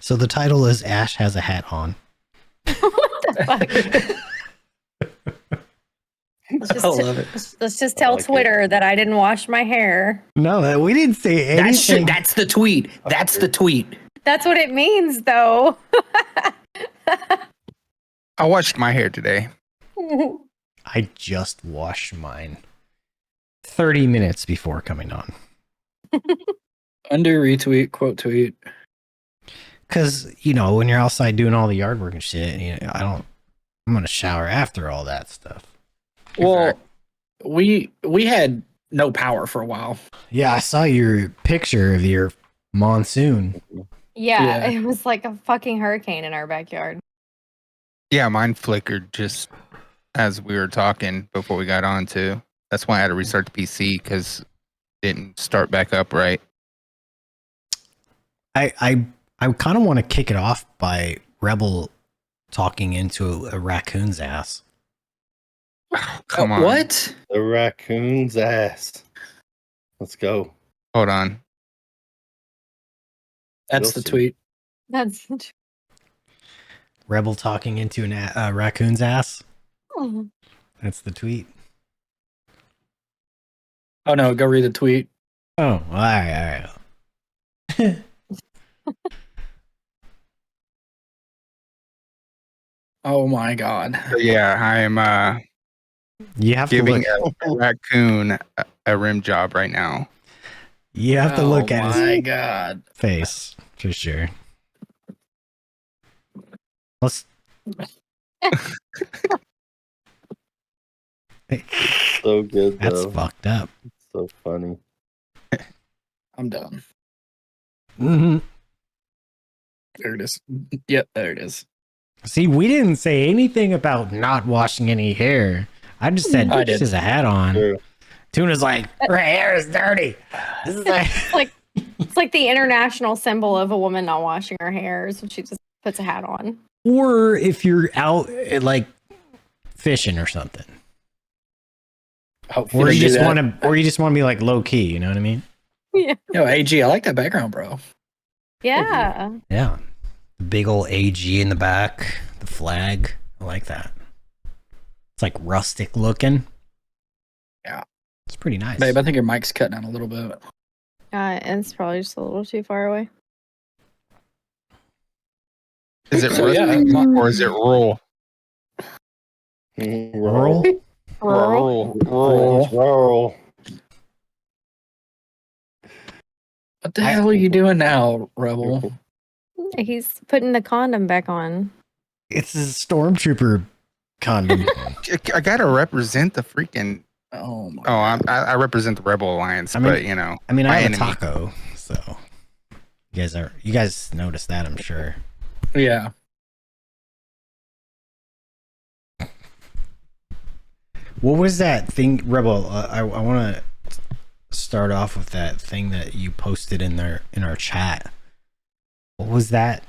So the title is Ash Has a Hat On. What the fuck? I love it. Let's just tell Twitter that I didn't wash my hair. No, we didn't say anything. That's the tweet. That's the tweet. That's what it means, though. I washed my hair today. I just washed mine 30 minutes before coming on. Under retweet, quote tweet. Because, you know, when you're outside doing all the yard work and shit, you know, I'm going to shower after all that stuff. Well, we had no power for a while. Yeah, I saw your picture of your monsoon. Yeah, it was like a fucking hurricane in our backyard. Yeah, mine flickered just as we were talking before we got on too. That's why I had to restart the PC because it didn't start back up right. I kind of want to kick it off by Rebel talking into a raccoon's ass. Oh, come on. What? The raccoon's ass. Let's go. Hold on. That's You'll the see. tweet. That's Rebel talking into a raccoon's ass. oh. That's the tweet. Oh no, go read the tweet. Oh, all right. Oh my god. So yeah, I'm You have to giving look. a raccoon a rim job right now. You have to look at Oh my his god. face for sure. Let's. So good, That's though. fucked up. So funny. I'm done. Mm-hmm. There it is. Yep, there it is. See, we didn't say anything about not washing any hair. I just said I she did. has a hat on. True. Tuna's like, her hair is dirty. This is like, It's like the international symbol of a woman not washing her hair, so she just puts a hat on. or if you're out like fishing or something, Hopefully or you do just that. want to, be like low key. You know what I mean? Yeah. Yo, AG, I like that background, bro. Yeah. Yeah. The big old AG in the back, the flag. I like that. It's like rustic looking. Yeah. It's pretty nice. Babe, I think your mic's cutting out a little bit. And it's probably just a little too far away. Is it So, yeah, rustic or is it rural? Rural? Rural. Rural. What the hell are you doing now, Rebel? He's putting the condom back on. It's a stormtrooper condom. I gotta represent the freaking. Oh my. Oh, I represent the Rebel Alliance, I mean- but you know, I mean, I my have enemy. a taco, so you guys noticed that, I'm sure. Yeah. What was that thing, Rebel? I want to start off with that thing that you posted in our chat. What was that?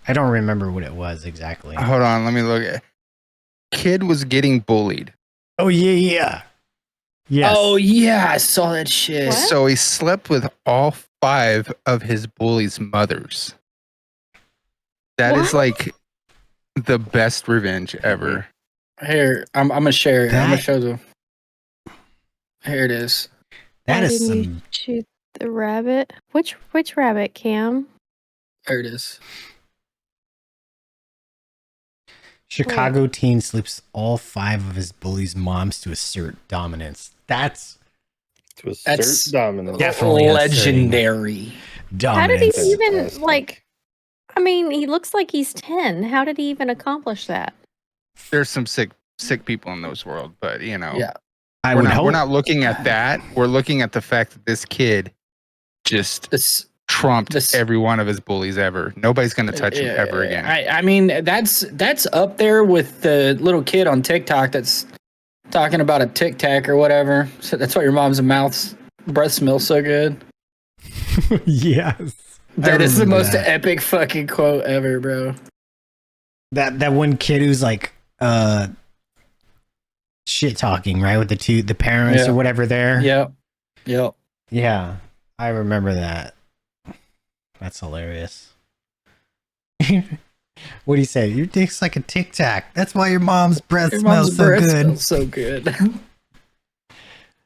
I don't remember what it was exactly. Hold on, let me look at. Kid was getting bullied, Oh yeah. Yes. Oh yeah, I saw that shit. What? so he slept with all 5 of his bullies' mothers. That is What? like the best revenge ever. Here, I'm gonna share it. I'm gonna That- show them. Here it is. that Why is didn't you some. shoot the rabbit? Which rabbit, Cam? There it is. Chicago teen sleeps all 5 of his bullies' moms to assert dominance. That's To assert That's dominance. Definitely legendary. How did he dominance. even Fantastic. like? I mean, he looks like he's 10. How did he even accomplish that? There's some sick people in those world, but you know, Yeah. I we're would not, hope. we're not looking at that. We're looking at the fact that this kid just This trumped This- every one of his bullies ever. Nobody's gonna touch him ever again. I mean, that's up there with the little kid on TikTok that's talking about a Tic Tac or whatever. So that's why your mom's mouth's breath smells so good. Yes. That is the remember most that. epic fucking quote ever, bro. That one kid who's like shit talking, right, with the parents Yeah. or whatever there. Yep. Yeah. I remember that. That's hilarious. What do you say? Your dick's like a Tic Tac. That's why your mom's breath Your smells mom's so breath good. smells so good.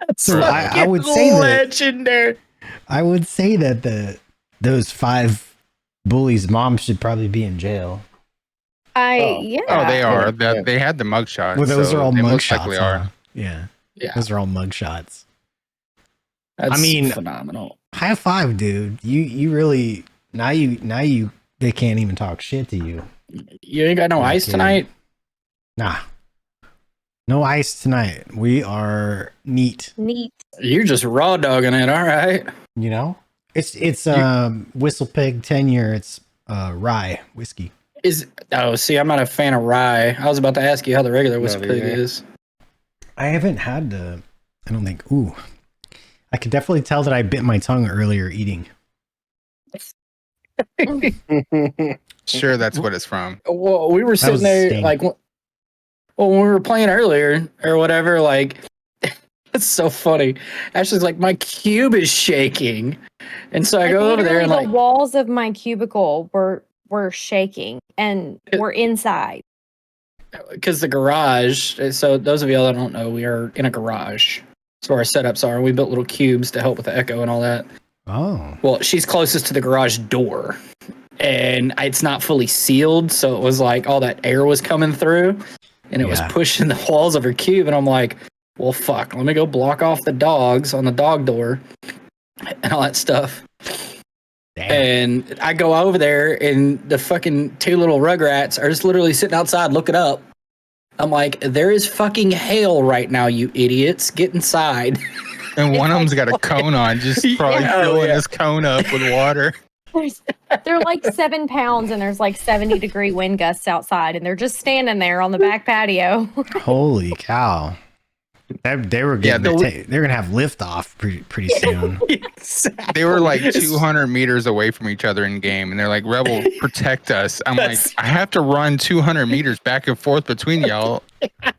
That's So I would say that legendary. I would say that those 5 bullies' moms should probably be in jail. Yeah. Oh, they are. Yeah. They had the mugshots. Well, those so are all they mug most shots. likely Huh? are. Yeah, Yeah, those are all mug shots. that's I mean- phenomenal. High five, dude. You really now you they can't even talk shit to you. You ain't got no Pretty ice good. tonight. Nah. No ice tonight. We are neat. Neat. You're just raw dogging it. All right. You know? It's Whistle Pig 10-year. It's rye whiskey. See, I'm not a fan of rye. I was about to ask you how the regular Whistle Not Pig either. is. I haven't had I don't think. Ooh. I could definitely tell that I bit my tongue earlier eating. Sure, that's what it's from. Well, we were was sitting a there sting. like, well, when we were playing earlier or whatever, like, it's so funny. Ashley's like, my cube is shaking, and so I Like, go over there literally, and the like, walls of my cubicle were shaking, and we're inside. because the garage. So those of y'all that don't know, we are in a garage. That's where our setups are. We built little cubes to help with the echo and all that. Oh. Well, she's closest to the garage door, and it's not fully sealed, so it was like all that air was coming through, and it was Yeah. pushing the walls of her cube. And I'm like, well, fuck, let me go block off the dogs on the dog door and all that stuff. Damn. And I go over there, and the fucking 2 little rugrats are just literally sitting outside looking up. I'm like, there is fucking hail right now, you idiots. Get inside. And one of them's got a cone on, just probably Yeah. filling his cone up with water. They're like 7 pounds, and there's like 70-degree wind gusts outside, and they're just standing there on the back patio. Holy cow. They were Yeah, getting they're gonna have liftoff pretty soon. They were like 200 meters away from each other in game, and they're like, "Rebel, protect us." I'm like, That's- I have to run 200 meters back and forth between y'all.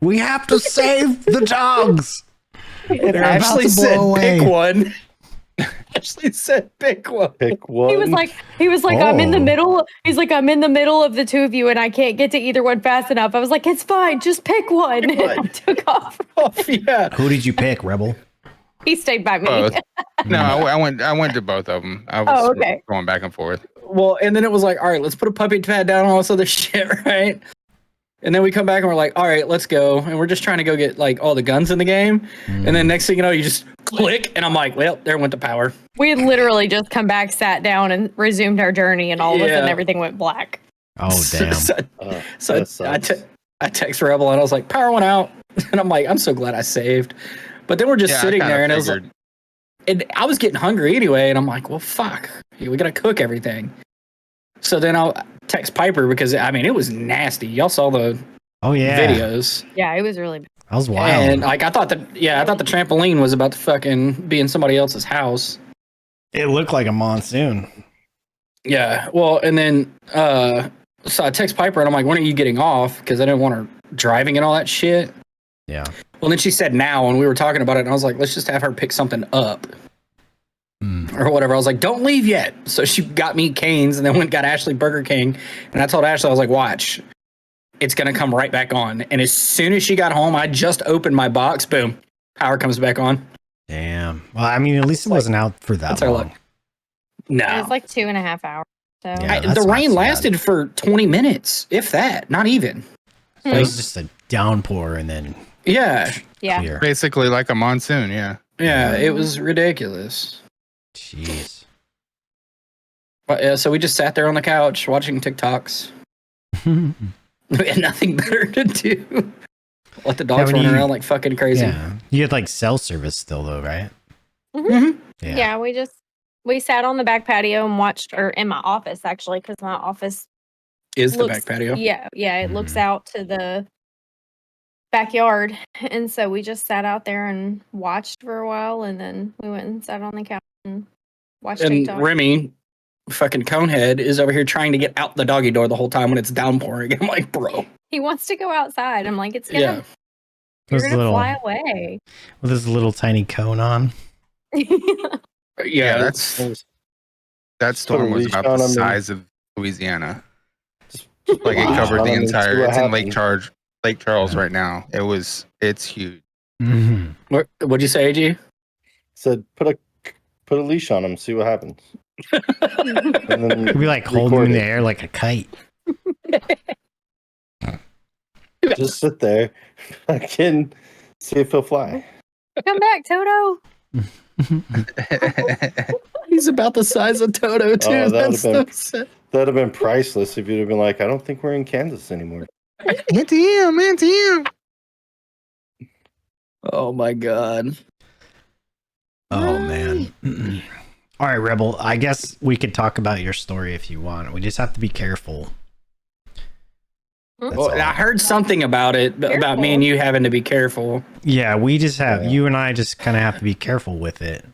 We have to save the dogs. And They're about Ashley to said, blow away. pick one. Ashley said, pick one. Pick one. He was like, I'm in the Oh. middle. He's like, I'm in the middle of the 2 of you, and I can't get to either one fast enough. I was like, it's fine, just pick one. Pick one. I took off. Oh, yeah. Who did you pick, Rebel? He stayed by me. Both. No, I went to both of them. I was Oh, okay. going back and forth. Well, and then it was like, all right, let's put a puppy pad down and all this other shit, right? And then we come back and we're like, all right, let's go. And we're just trying to go get like all the guns in the game. And then next thing you know, you just click, and I'm like, well, there went the power. We had literally just come back, sat down, and resumed our journey, and all of a sudden Yeah. everything went black. Oh damn. So That sucks. I text Rebel and I was like, power went out. And I'm like, I'm so glad I saved. But then we're just Yeah, sitting I kinda there, and it was like, figured. and I was getting hungry anyway, and I'm like, well, fuck, we gotta cook everything. So then I'll text Piper because I mean it was nasty. Y'all saw the Oh yeah. videos, Yeah, it was really bad. That was wild. and like I thought the trampoline was about to fucking be in somebody else's house. It looked like a monsoon. Yeah, well, and then so I text Piper and I'm like, when are you getting off? Because I didn't want her driving and all that shit. Yeah. Well, then she said now, and we were talking about it, and I was like, let's just have her pick something up. Or whatever. I was like, don't leave yet. So she got me Cane's and then went and got Ashley Burger King. And I told Ashley, I was like, watch, it's going to come right back on. And as soon as she got home, I just opened my box. Boom. Power comes back on. Damn. Well, I mean, at least it wasn't out for that that's our long. luck. No. It was like 2.5 hours. So Yeah. The that's not rain so bad. lasted for 20 minutes, if that. Not even. It was just a downpour and then Yeah. yeah. clear. Basically like a monsoon, yeah. Yeah. It was ridiculous. Jeez. But, so we just sat there on the couch watching TikToks. We had nothing better to do. Let the dogs when run you- around like fucking crazy. Yeah. You had like cell service still though, right? Mhm. Yeah, we sat on the back patio and watched, or in my office actually, because my office Is the looks, back patio. Yeah, it looks Mhm. out to the backyard, and so we just sat out there and watched for a while, and then we went and sat on the couch and watched And TikTok. Remy, fucking conehead, is over here trying to get out the doggy door the whole time when it's downpouring. I'm like, bro. He wants to go outside. I'm like, it's gonna, Yeah. you're Those gonna little- fly away. With this little tiny cone on. Yeah. That storm was leash about on the him and- size of Louisiana. Like it Wow. covered the I mean, see entire. what It's in happens. Lake Charles Yeah. right now. It's huge. Mhm. What'd you say, AG? Said put a leash on him, see what happens, and then Could be like holding him record in the it. air like a kite. Just sit there, fucking see if he'll fly. Come back, Toto. He's about the size of Toto too. Oh, that That's would've been- so sad. That'd have been priceless if you'd have been like, I don't think we're in Kansas anymore. Anti-him. Oh my god. Oh man. All right, Rebel. I guess we could talk about your story if you want. We just have to be careful. That's Well, all. I heard something about it about me Careful. and you having to be careful. Yeah, we just have Yeah. you and I just kind of have to be careful with it.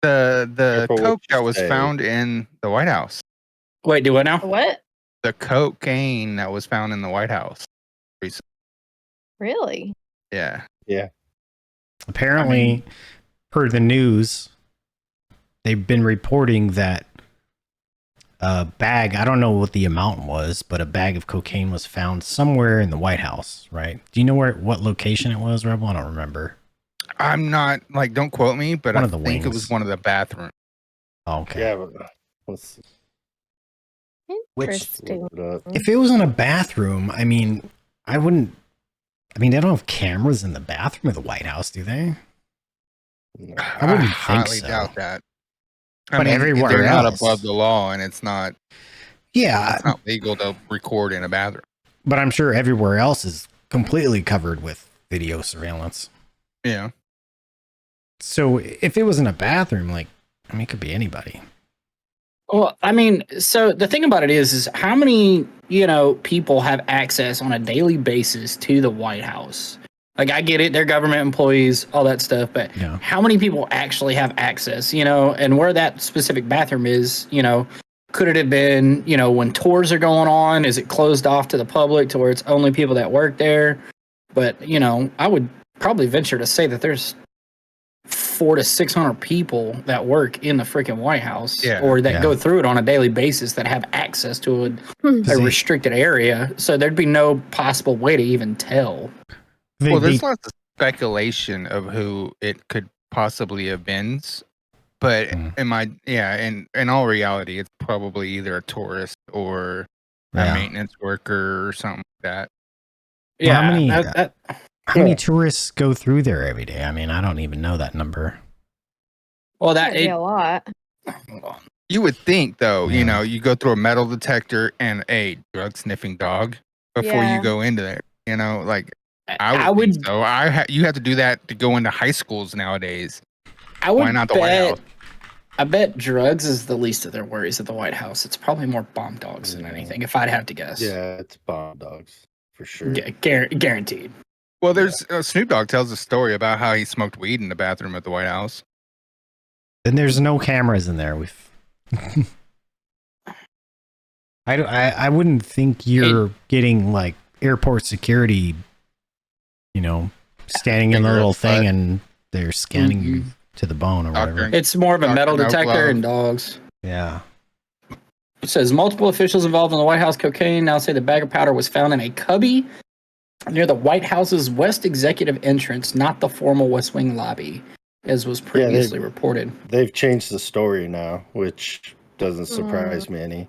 The Careful what coke you that was say. found in the White House. Wait, do what now? What? The cocaine that was found in the White House. Really? Yeah. Apparently, per the news, they've been reporting that a bag, I don't know what the amount was, but a bag of cocaine was found somewhere in the White House, right? Do you know what location it was, Rebel? I don't remember. I'm not like, don't quote me, but One I of the think it wings. was one of the bathrooms. Oh, okay. Yeah, but let's Interesting. look it up. If it was in a bathroom, I mean, I wouldn't. I mean, they don't have cameras in the bathroom of the White House, do they? No. I wouldn't think highly so. doubt that. But everywhere they're not else- above the law, and it's not Yeah, legal to record in a bathroom. but I'm sure everywhere else is completely covered with video surveillance. Yeah. So if it was in a bathroom, like, I mean, it could be anybody. Well, I mean, so the thing about it is how many, people have access on a daily basis to the White House? Like, I get it, they're government employees, all that stuff, but Yeah. how many people actually have access, and where that specific bathroom is, could it have been, when tours are going on? Is it closed off to the public to where it's only people that work there? But, I would probably venture to say that there's 400 to 600 people that work in the freaking White House or that go through it on a daily basis that have access to a restricted area. So there'd be no possible way to even tell. Well, there's lots of speculation of who it could possibly have been, but in all reality, it's probably either a tourist or a maintenance worker or something like that. Yeah, how many tourists go through there every day? I mean, I don't even know that number. Well, That'd be a lot. You would think, though, you go through a metal detector and a drug sniffing dog before you go into there. I would think so. You have to do that to go into high schools nowadays. Why not the White House? I bet drugs is the least of their worries at the White House. It's probably more bomb dogs than anything, if I'd have to guess. Yeah, it's bomb dogs for sure. Guaranteed. Well, there's Snoop Dogg tells a story about how he smoked weed in the bathroom at the White House. And there's no cameras in there. I wouldn't think you're getting like airport security, standing in the little thing and they're scanning you to the bone or whatever. It's more of a metal detector and dogs. Yeah. It says multiple officials involved in the White House cocaine now say the bag of powder was found in a cubby near the White House's West Executive entrance, not the formal West Wing lobby, as was previously reported. They've changed the story now, which doesn't surprise me any.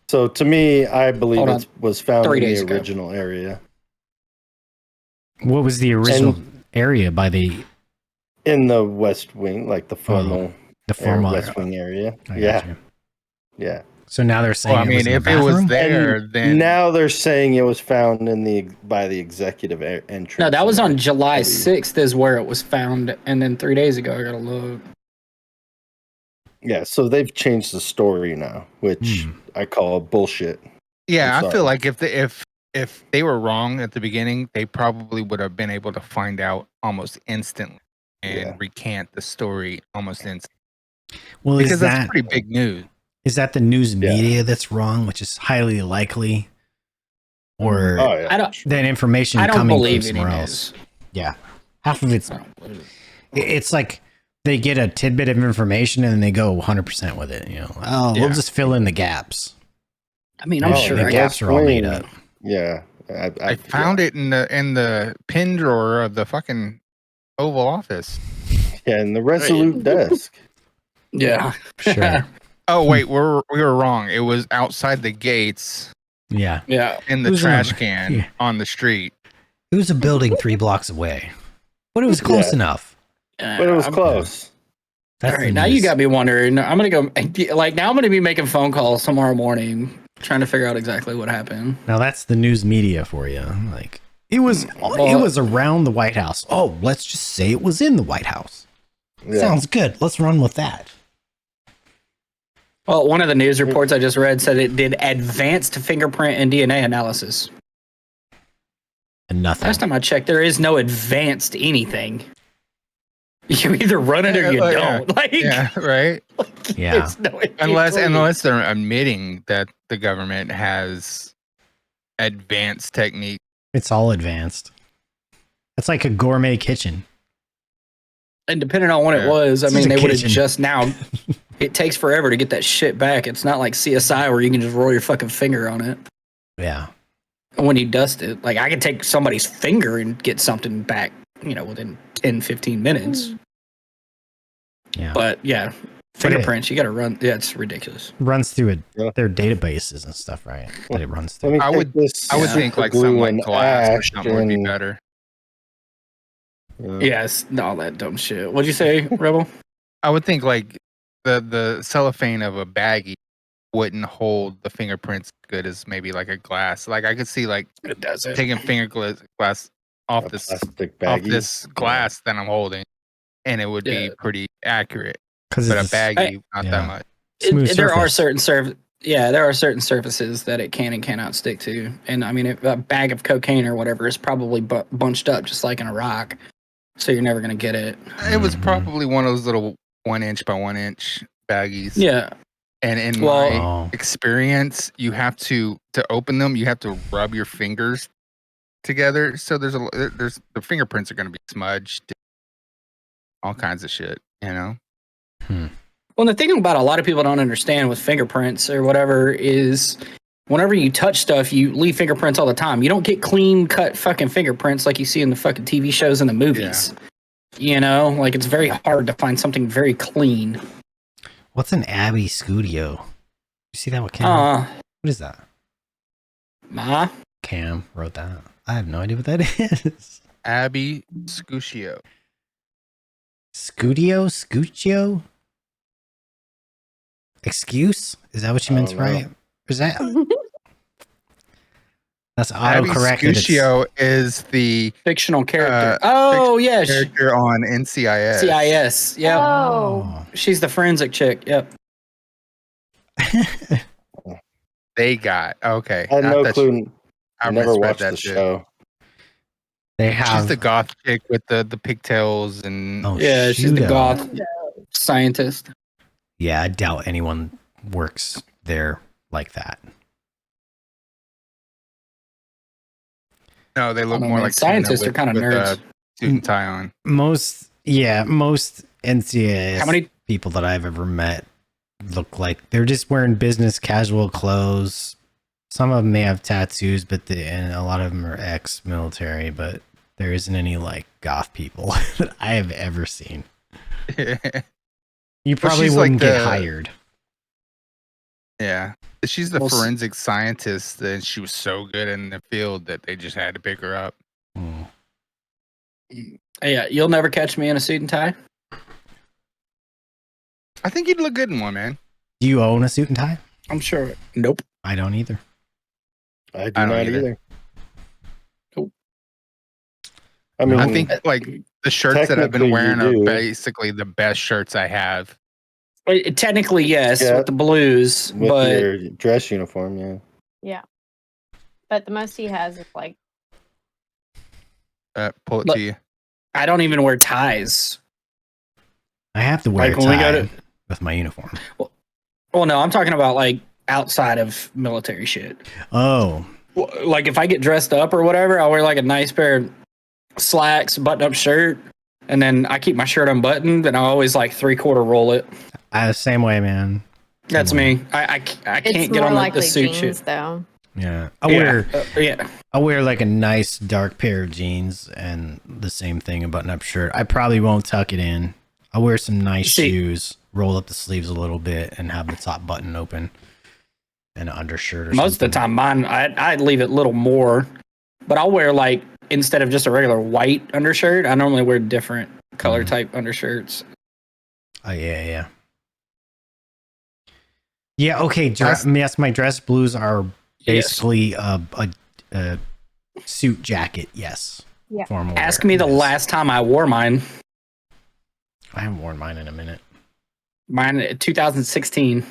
So to me, I believe it was found in the original area. What was the original area by the? In the West Wing, like the formal West Wing area. Yeah. So now they're saying if it was there, then now they're saying it was found by the executive entrance. No, that was on July 6th is where it was found, and then 3 days ago I got a look. Yeah, so they've changed the story now, which I call bullshit. Yeah, I feel like if they were wrong at the beginning, they probably would have been able to find out almost instantly and recant the story almost instantly. Well, because that's pretty big news. Is that the news media that's wrong, which is highly likely, or that information coming from somewhere else? Yeah, half of it's like they get a tidbit of information and they go 100% with it. We'll just fill in the gaps. I mean, I'm sure the gaps are all made up. Yeah. I found it in the pin drawer of the fucking Oval Office. Yeah, in the Resolute desk. Yeah. Sure. Oh wait, we were wrong. It was outside the gates. Yeah. Yeah. In the trash can on the street. It was a building 3 blocks away, but it was close enough. But it was close. All right, now you got me wondering. I'm gonna go. Like now, I'm gonna be making phone calls tomorrow morning, trying to figure out exactly what happened. Now that's the news media for you. Like it was around the White House. Oh, let's just say it was in the White House. Yeah. Sounds good. Let's run with that. Well, one of the news reports I just read said it did advanced fingerprint and DNA analysis. And nothing. Last time I checked, there is no advanced anything. You either run it or you don't. Like, right. Like, yeah. Unless they're admitting that the government has advanced technique. It's all advanced. It's like a gourmet kitchen. And depending on what it was, I mean, they would have just now. It takes forever to get that shit back. It's not like CSI where you can just roll your fucking finger on it. Yeah. When you dust it, like I could take somebody's finger and get something back, within 10, 15 minutes. Yeah. But yeah, fingerprints, you got to run. Yeah, it's ridiculous. Runs through their databases and stuff, right? That it runs through. I would think like something like glass or something would be better. Yes, all that dumb shit. What'd you say, Rebel? I would think like the cellophane of a baggie wouldn't hold the fingerprints good as maybe like a glass. Like I could see like it doesn't. Taking glass off this glass that I'm holding, and it would be pretty accurate. But a baggie, not that much. There are certain surfaces that it can and cannot stick to. And I mean, a bag of cocaine or whatever is probably bunched up just like in a rock. So you're never going to get it. It was probably one of those little 1 inch by 1 inch baggies. Yeah. And in my experience, you have to open them, you have to rub your fingers together. So there's the fingerprints are going to be smudged. All kinds of shit, Well, the thing about a lot of people don't understand with fingerprints or whatever is whenever you touch stuff, you leave fingerprints all the time. You don't get clean cut fucking fingerprints like you see in the fucking TV shows and the movies. Yeah. Like it's very hard to find something very clean. What's an Abby Scudio? You see that with Cam? What is that? Cam wrote that. I have no idea what that is. Abby Scudio. Scudio? Excuse? Is that what you meant to write? Is that? That's autocorrected. Scudio is the fictional character. Character on NCIS. CIS. Yep. Oh. She's the forensic chick. Yep. They got okay. I had no clue. I never watched the show. They have. She's the goth chick with the pigtails and. She's the goth scientist. Yeah, I doubt anyone works there like that. No, they look more like scientists are kind of nerds. Suit and tie on. Most NCIS people that I've ever met look like they're just wearing business casual clothes. Some of them may have tattoos, and a lot of them are ex-military, but there isn't any like goth people that I have ever seen. You probably wouldn't get hired. Yeah. She's the forensic scientist, and she was so good in the field that they just had to pick her up. Yeah, you'll never catch me in a suit and tie. I think you'd look good in one, man. Do you own a suit and tie? I'm sure. Nope. I don't either. I do not either. Nope. I mean, I think like the shirts that I've been wearing are basically the best shirts I have. Technically, yes, with the blues, but your dress uniform, yeah. But the most he has is like. Pull it to you. I don't even wear ties. I have to wear a tie with my uniform. Well, no, I'm talking about like outside of military shit. Oh. Like if I get dressed up or whatever, I'll wear like a nice pair of slacks, button-up shirt, and then I keep my shirt unbuttoned, and I always like 3/4 roll it. The same way, man. That's me. I can't It's get more on likely the suit jeans, shit. though. Yeah. Yeah. I'll wear like a nice dark pair of jeans and the same thing, a button-up shirt. I probably won't tuck it in. I'll wear some nice shoes, roll up the sleeves a little bit, and have the top button open, and an undershirt or something. Most of the time, mine, I'd leave it a little more, but I'll wear like, instead of just a regular white undershirt, I normally wear different color type undershirts. Oh, yeah. Yeah, okay. Yes, my dress blues are basically a suit jacket. Yes. Yeah. Formal Ask wear, me the yes. last time I wore mine. I haven't worn mine in a minute. Mine 2016.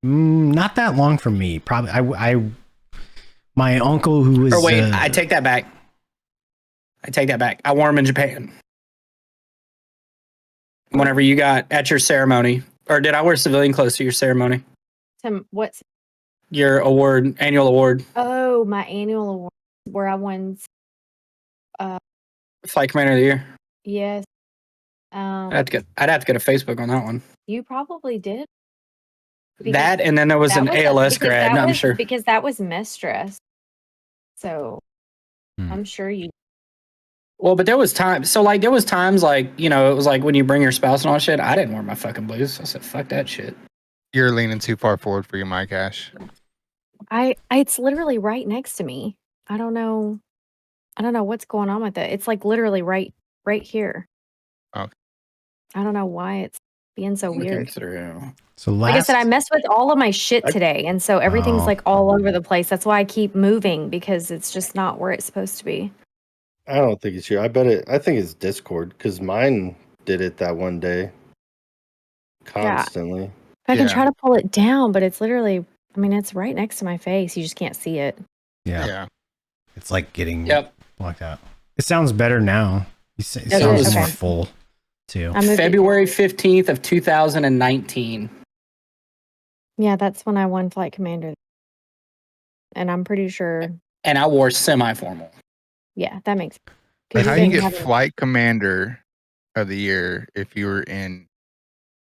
Not that long for me. Probably. My uncle who was. Or wait, I take that back. I wore them in Japan. Whenever you got at your ceremony. Or did I wear civilian clothes to your ceremony? What's Your annual award. Oh, my annual award where I won. Flight Commander of the Year. Yes. I'd have to get a Facebook on that one. You probably did. That, and then there was an ALS grad, I'm sure. Because that was mistress. So I'm sure you. Well, but there was times, like, you know, it was like when you bring your spouse and all that shit, I didn't wear my fucking blues. I said, fuck that shit. You're leaning too far forward for your mic, Ash. It's literally right next to me. I don't know what's going on with it. It's like literally right here. Okay. I don't know why it's being so weird. So like I said, I messed with all of my shit today, and so everything's like all over the place. That's why I keep moving, because it's just not where it's supposed to be. I don't think it's you. I think it's Discord, because mine did it that one day. Constantly. Yeah. I can try to pull it down, but it's literally, I mean, it's right next to my face. You just can't see it. Yeah. It's like getting blocked out. It sounds better now. It sounds more full, too. February 15th of 2019. Yeah, that's when I won Flight Commander. And I'm pretty sure. And I wore semi-formal. Yeah, that makes sense. But how do you get Flight Commander of the Year if you were in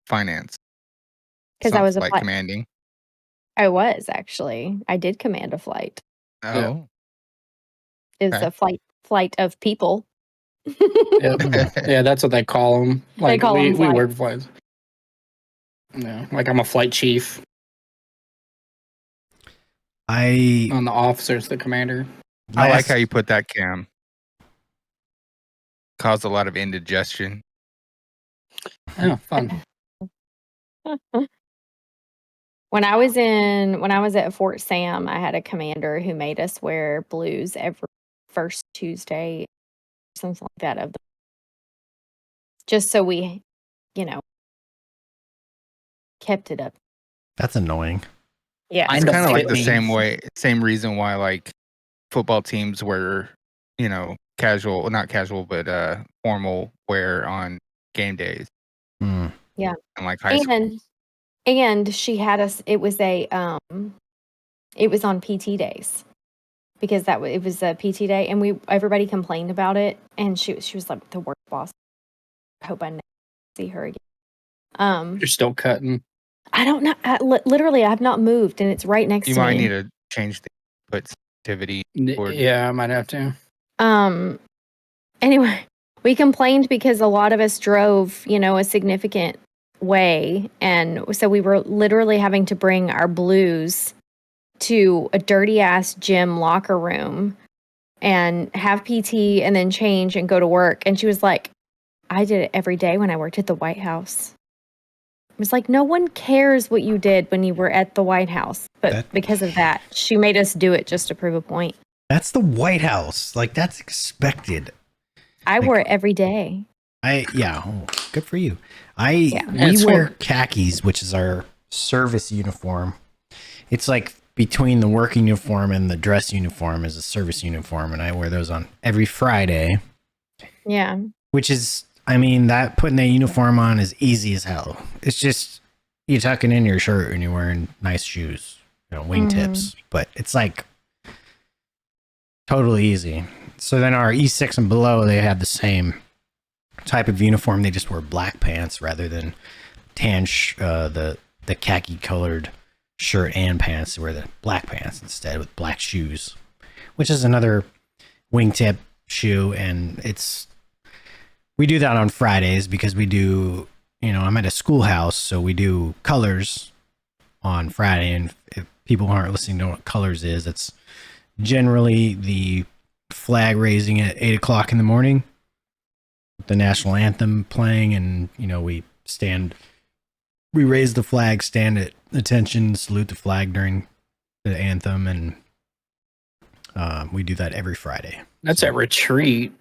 finance? Because I was a flight commanding. I was, actually. I did command a flight. Oh. It's a flight of people. Yeah, that's what they call them. Like, we work flights. Yeah, like I'm a flight chief. On the officers, the commander. I like how you put that, Cam. Caused a lot of indigestion. Oh, fun. When I was at Fort Sam, I had a commander who made us wear blues every first Tuesday, something like that, just so we, kept it up. That's annoying. Yeah, it's kind of like the same reason why like football teams wear, not casual, but formal wear on game days. Yeah, and like high school. And she had us. It was on PT days, because it was a PT day, and everybody complained about it, and she was like the worst boss. I hope I never see her again. You're still cutting. I don't know. Literally, I've not moved, and it's right next to me. You might need to change the input sensitivity. Yeah, I might have to. Anyway, we complained because a lot of us drove, a significant way, and so we were literally having to bring our blues to a dirty ass gym locker room and have PT and then change and go to work. And she was like, I did it every day when I worked at the White House. It was like, no one cares what you did when you were at the White House, but because of that, she made us do it just to prove a point. That's the White House. Like, that's expected. I wore it every day. Good for you. We wear khakis, which is our service uniform. It's like between the work uniform and the dress uniform is a service uniform, and I wear those on every Friday. Yeah. Which is, that putting that uniform on is easy as hell. It's just you tucking in your shirt and you're wearing nice shoes, wingtips, but it's like totally easy. So then our E6 and below, they have the same type of uniform. They just wear black pants rather than the khaki colored shirt and pants to wear the black pants instead with black shoes, which is another wingtip shoe. And we do that on Fridays because we do, I'm at a schoolhouse, so we do colors on Friday. And if people aren't listening to what colors is, it's generally the flag raising at 8:00 in the morning, the national anthem playing, and we raise the flag, stand at attention, salute the flag during the anthem, and we do that every Friday. That's a retreat.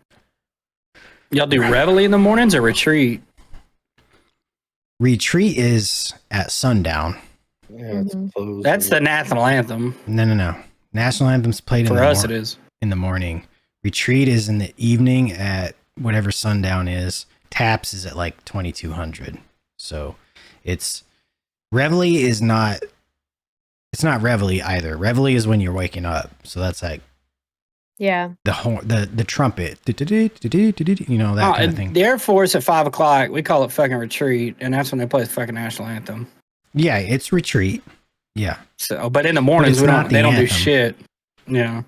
Y'all do reveille in the mornings or retreat? Retreat is at sundown. Yeah, it's closed. That's the national anthem. No. National anthem's played for us. It is in the morning. Retreat is in the evening at whatever sundown is. Taps is at like 2200. So it's reveille is not. It's not reveille either. Reveille is when you're waking up. So that's like. Yeah. The horn, the trumpet, that kind of thing. The Air Force at 5:00, we call it fucking retreat, and that's when they play the fucking national anthem. Yeah, it's retreat. Yeah. So, but in the mornings they don't do shit. Yeah.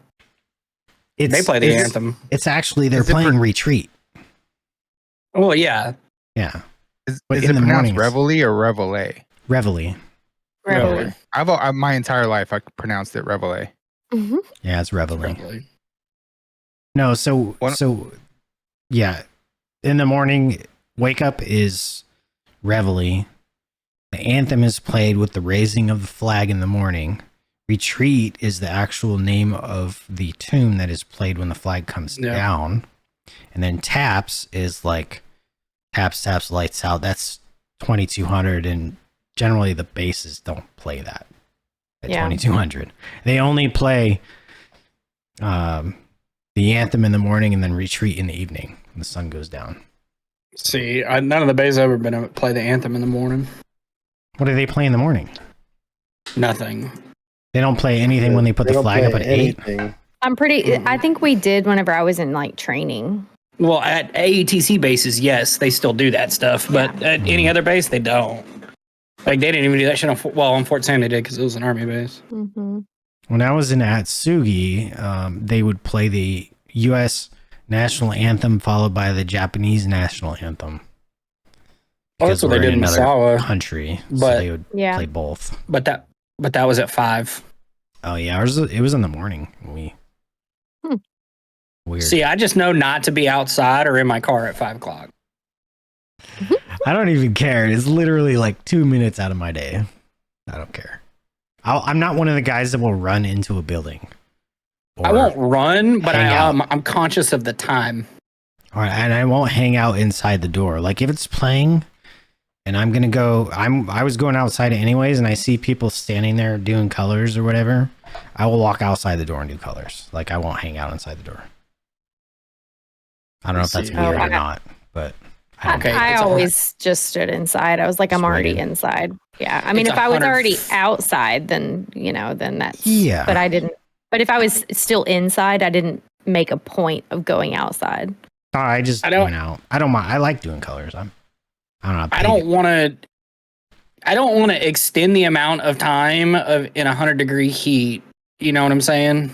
They play the anthem. It's actually they're playing retreat. Well, yeah. Yeah. Is it pronounced reveille or reveille? Reveille. Reveille. I've my entire life I pronounced it reveille. Mm-hmm. Yeah, it's reveille. No, so yeah. In the morning, wake up is reveille. The anthem is played with the raising of the flag in the morning. Retreat is the actual name of the tune that is played when the flag comes down. And then taps is like taps, lights out. That's 2200, and generally the basses don't play that at 2200. They only play the anthem in the morning and then retreat in the evening when the sun goes down. See, none of the bays ever been able to play the anthem in the morning. What do they play in the morning? Nothing. They don't play anything when they put the flag up at 8? I think we did whenever I was in like training. Well, at AETC bases, yes, they still do that stuff, but at any other base, they don't. Like, they didn't even do that shit on Fort Sam they did because it was an Army base. Mm-hmm. When I was in Atsugi, they would play the U.S. national anthem followed by the Japanese national anthem. Oh, that's what they did in Misawa. Country, but so they would play both. But that was at 5. Oh yeah, it was in the morning. Weird. See, I just know not to be outside or in my car at 5:00. I don't even care. It's literally like 2 minutes out of my day. I don't care. I'm not one of the guys that will run into a building. I won't run, but I'm conscious of the time. All right, and I won't hang out inside the door. Like if it's playing and I'm going to go, I was going outside anyways, and I see people standing there doing colors or whatever, I will walk outside the door and do colors. Like I won't hang out inside the door. I don't know if that's weird or not, but I always just stood inside. I was like, I'm already inside. Yeah. I mean, if I was already outside, then, then that's, but I didn't, but if I was still inside, I didn't make a point of going outside. I went out. I don't mind. I like doing colors. I don't want to extend the amount of time in 100-degree heat. You know what I'm saying?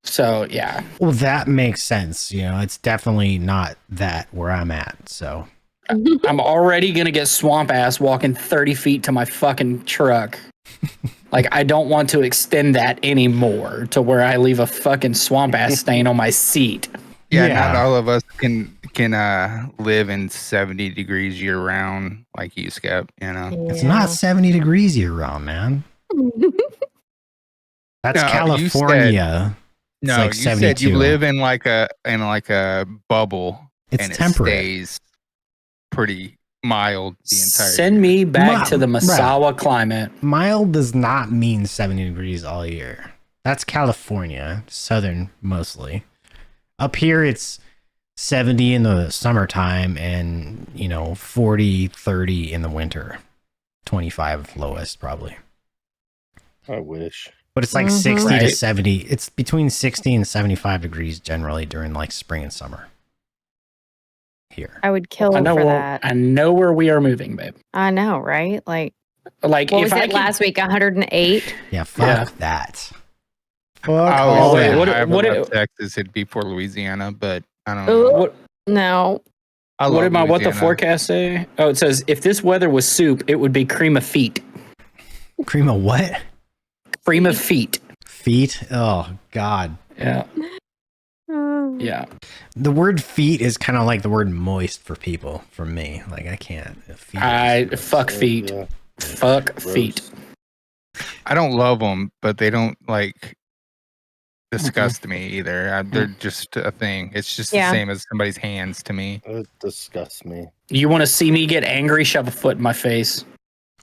So, yeah. Well, that makes sense. It's definitely not that where I'm at. So I'm already going to get swamp ass walking 30 feet to my fucking truck. Like, I don't want to extend that anymore to where I leave a fucking swamp ass stain on my seat. Yeah, not all of us can live in 70 degrees year round like you, Skep. It's not 70 degrees year round, man. That's California. No, like you 72. Said you live in like a bubble. It's temperate. It stays pretty mild the entire Send year. me back to the Misawa climate. Mild does not mean 70 degrees all year. That's California, southern mostly. Up here, it's 70 in the summertime and, 40, 30 in the winter. 25 lowest, probably. I wish. But it's like 60 to 70. It's between 60 and 75 degrees generally during like spring and summer. here. I would kill I know for where, that. I know where we are moving, babe. I know, right? Like what was it last week? 108. Yeah, fuck that. Fuck I all always say that. what Texas, it'd be for Louisiana, but I don't Ooh. know. What No. what the forecast say? Oh, it says if this weather was soup, it would be cream of feet. Cream of what? Cream of feet. Feet? Oh God. Yeah. Yeah. The word feet is kind of like the word moist for people for me. Like I can't. Fuck feet. Yeah. Fuck Gross. feet. I don't love them, but they don't like disgust me either. They're just a thing. It's just the same as somebody's hands to me. It disgusts me. You want to see me get angry? Shove a foot in my face.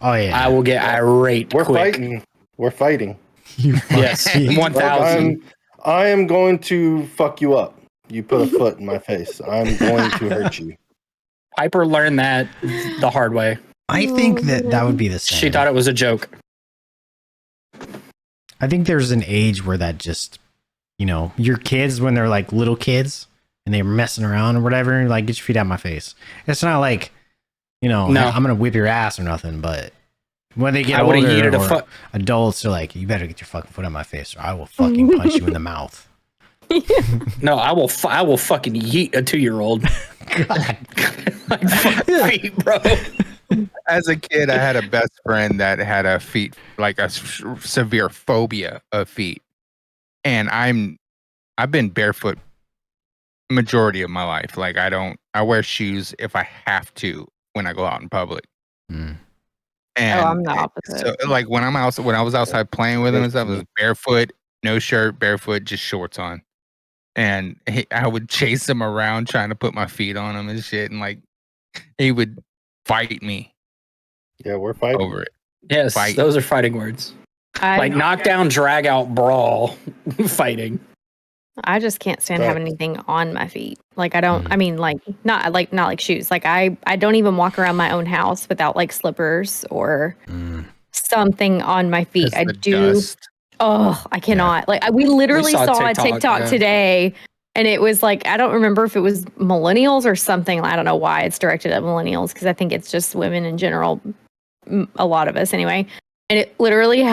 Oh yeah. I will get irate. We're quick. fighting. We're fighting. Yes, 1,000. I am going to fuck you up. You put a foot in my face. I'm going to hurt you. Piper learned that the hard way. I think that would be the same. She thought it was a joke. I think there's an age where that just, your kids when they're like little kids and they're messing around or whatever, like get your feet out of my face. It's not like, no. I'm gonna whip your ass or nothing, but when they get older or adults, they're like, you better get your fucking foot out of my face or I will fucking punch you in the mouth. No, I will fucking yeet a 2-year-old. Like, fuck feet, bro. As a kid, I had a best friend that had a feet, like a severe phobia of feet. And I've been barefoot majority of my life. Like I wear shoes if I have to when I go out in public. And I'm the opposite. So like when I was outside playing with him and stuff, I was barefoot, no shirt, barefoot, just shorts on. And I would chase him around trying to put my feet on him and shit. And like he would fight me. Yeah, we're fighting over it. Yes, those are fighting words. Like knockdown, drag out, brawl, fighting. I just can't stand having anything on my feet. Like I don't. I mean, not like shoes. Like I don't even walk around my own house without like slippers or something on my feet. I do. Dust. Oh, I cannot. Yeah. Like we literally saw a TikTok today, and it was like I don't remember if it was millennials or something. I don't know why it's directed at millennials because I think it's just women in general. A lot of us anyway. And it literally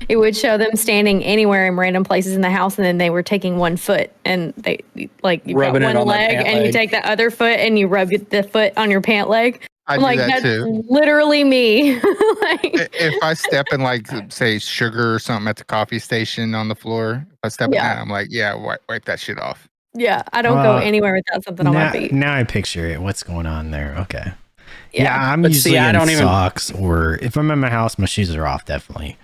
it would show them standing anywhere in random places in the house, and then they were taking one foot, and they like you got one leg, and you take the other foot, and you rub the foot on your pant leg. I'm like, that's literally me. If I step in like say sugar or something at the coffee station on the floor, if I step in that, I'm like, wipe that shit off. Yeah, I don't go anywhere without something on my feet. Now I picture it. What's going on there? Okay. Yeah, I'm usually in socks, or if I'm in my house, my shoes are off, definitely.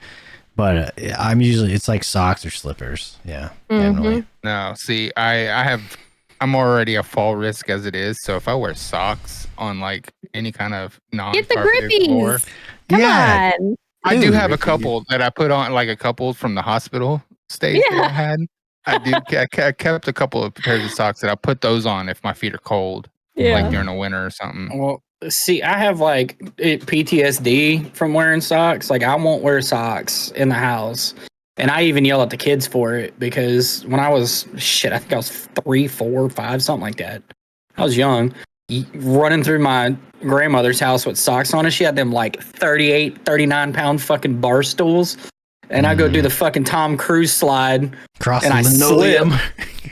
But it's like socks or slippers. Yeah, definitely. No, see, I'm already a fall risk as it is. So if I wear socks on like any kind of get the grippies. Floor, Come on. I do have a couple that I put on, like a couple from the hospital stays that I had. I kept a couple of pairs of socks that I put those on if my feet are cold, like during the winter or something. Well, see, I have like PTSD from wearing socks. Like I won't wear socks in the house. And I even yell at the kids for it because when I was, I think I was 3, 4, 5, something like that. I was young, running through my grandmother's house with socks on, and she had them like 38, 39-pound fucking bar stools. And I go do the fucking Tom Cruise slide. And I slip.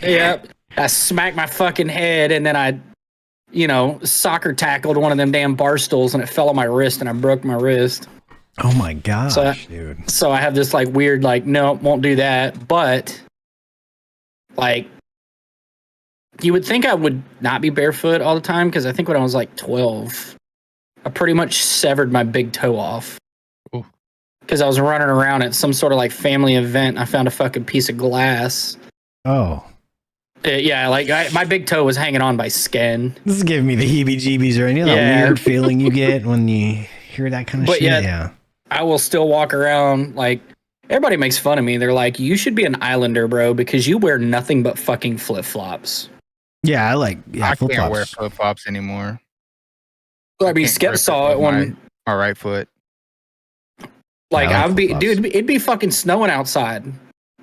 Yep. I smack my fucking head, and then I, soccer tackled one of them damn bar stools, and it fell on my wrist, and I broke my wrist. Oh my gosh, dude. So I have this like weird, like, no, won't do that. But like, you would think I would not be barefoot all the time, because I think when I was like 12, I pretty much severed my big toe off. Because I was running around at some sort of like family event. I found a fucking piece of glass. Oh. Yeah, like my big toe was hanging on by skin. This is giving me the heebie-jeebies, right? You know that weird feeling you get when you hear that kind of shit? Yeah. I will still walk around like everybody makes fun of me. They're like, you should be an islander, bro, because you wear nothing but fucking flip-flops. Yeah, I can't wear flip-flops anymore. I mean, Skip saw it when my right foot. Like it'd be fucking snowing outside,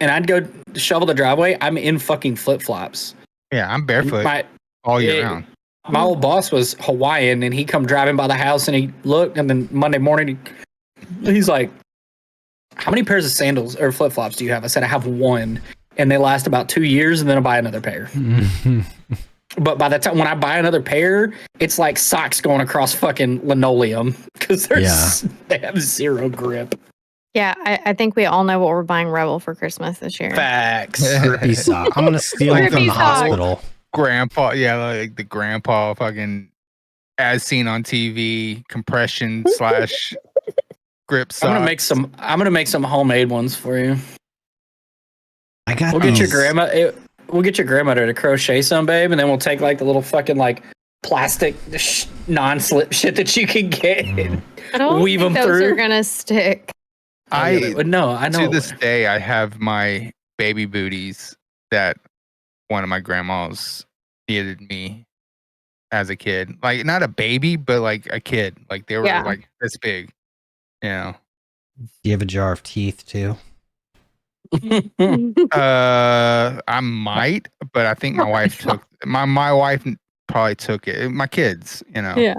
and I'd go shovel the driveway. I'm in fucking flip-flops. Yeah, I'm barefoot all year round. My old boss was Hawaiian, and he come driving by the house, and he looked, and then Monday morning, he's like, "How many pairs of sandals or flip flops do you have?" I said, "I have one, and they last about 2 years, and then I buy another pair." But by the time when I buy another pair, it's like socks going across fucking linoleum because they have zero grip. Yeah, I think we all know what we're buying Rebel for Christmas this year. Facts. Grippy sock. I'm gonna steal it from the hospital. Grandpa, like the grandpa fucking as seen on TV compression / grip socks. I'm gonna make some homemade ones for you. I got. We'll get your grandma. We'll get your grandmother to crochet some, babe, and then we'll take like the little fucking like plastic non-slip shit that you can get. I don't weave think them those through. are gonna stick. I know. To this day, I have my baby booties that one of my grandmas knitted me as a kid. Like not a baby, but like a kid. Like they were like this big. You know. Do you have a jar of teeth too? I might, but I think my wife took my wife probably took it. My kids, you know. Yeah.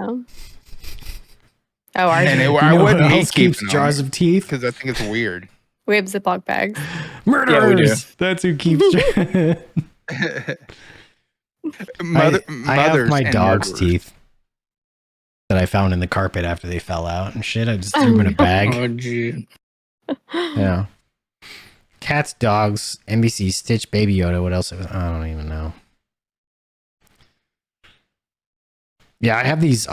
Oh, I wouldn't else keeps jars of teeth because I think it's weird. We have Ziploc bags. Murderers. Yeah, we do. That's who keeps. I have my dog's teeth that I found in the carpet after they fell out and shit. I just threw them in a bag. Oh, gee. Yeah. Cats, dogs, NBC, Stitch, Baby Yoda. What else? I don't even know. Yeah, I have these.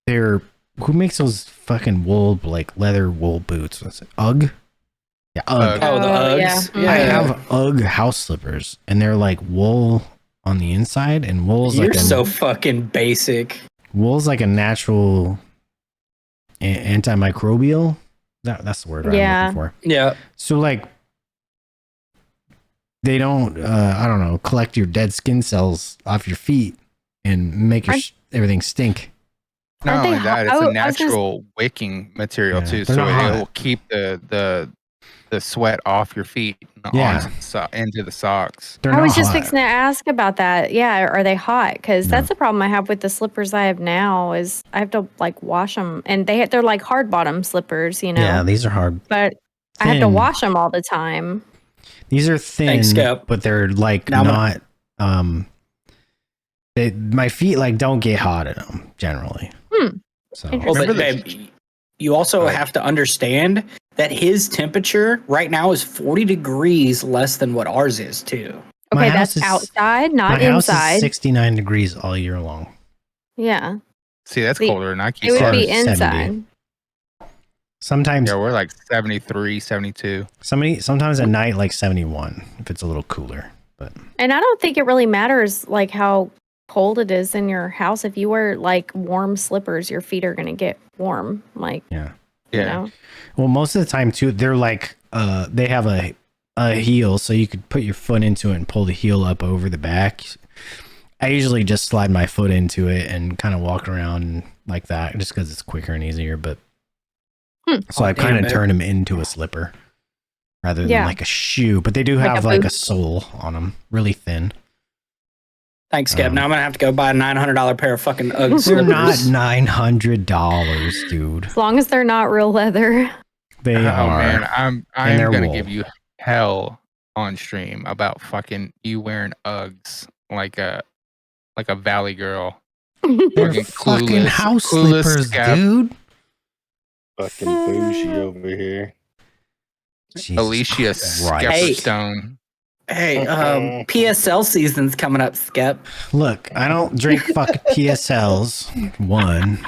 They're who makes those fucking wool like leather wool boots? What's it? UGG. Yeah, UGG. Oh, the Uggs. Yeah. I have UGG house slippers, and they're like wool on the inside, and wool's You're like so fucking basic. wool's like a natural antimicrobial. That's the word I'm looking for. Yeah. So like they don't I don't know, collect your dead skin cells off your feet and make everything stink. Not only that, it's a natural wicking material too, so it will keep the sweat off your feet into the socks. I was just fixing to ask about that. Yeah, are they hot? Because that's the problem I have with the slippers I have now is I have to like wash them, and they're like hard bottom slippers, you know. Yeah, these are hard. But I have to wash them all the time. These are thin, but they're like not. My feet like don't get hot in them generally. So, well, but babe, you also have to understand that his temperature right now is 40 degrees less than what ours is too. Okay, that's outside, not inside. My house is 69 degrees all year long. Yeah. See, that's colder than I keep. It would be inside. 70. Sometimes. Yeah, we're like 73, 72. Sometimes at night, like 71, if it's a little cooler. And I don't think it really matters like how cold it is in your house. If you wear like warm slippers, your feet are going to get warm. Like, yeah. You know? Well, most of the time too, they're like, they have a heel, so you could put your foot into it and pull the heel up over the back. I usually just slide my foot into it and kind of walk around like that, just because it's quicker and easier. But so I kind of turn them into a slipper rather than like a shoe. But they do have like a sole on them, really thin. Thanks, Gab. Now I'm gonna have to go buy a $900 pair of fucking Ugg They're not $900, dude. As long as they're not real leather. They are. Man, I'm gonna give you hell on stream about fucking you wearing Uggs like a valley girl. They're fucking house slippers, dude. Fucking bougie over here. Jesus Alicia Skepperstone. Hey, PSL season's coming up, Skep. Look, I don't drink fucking PSLs. 1.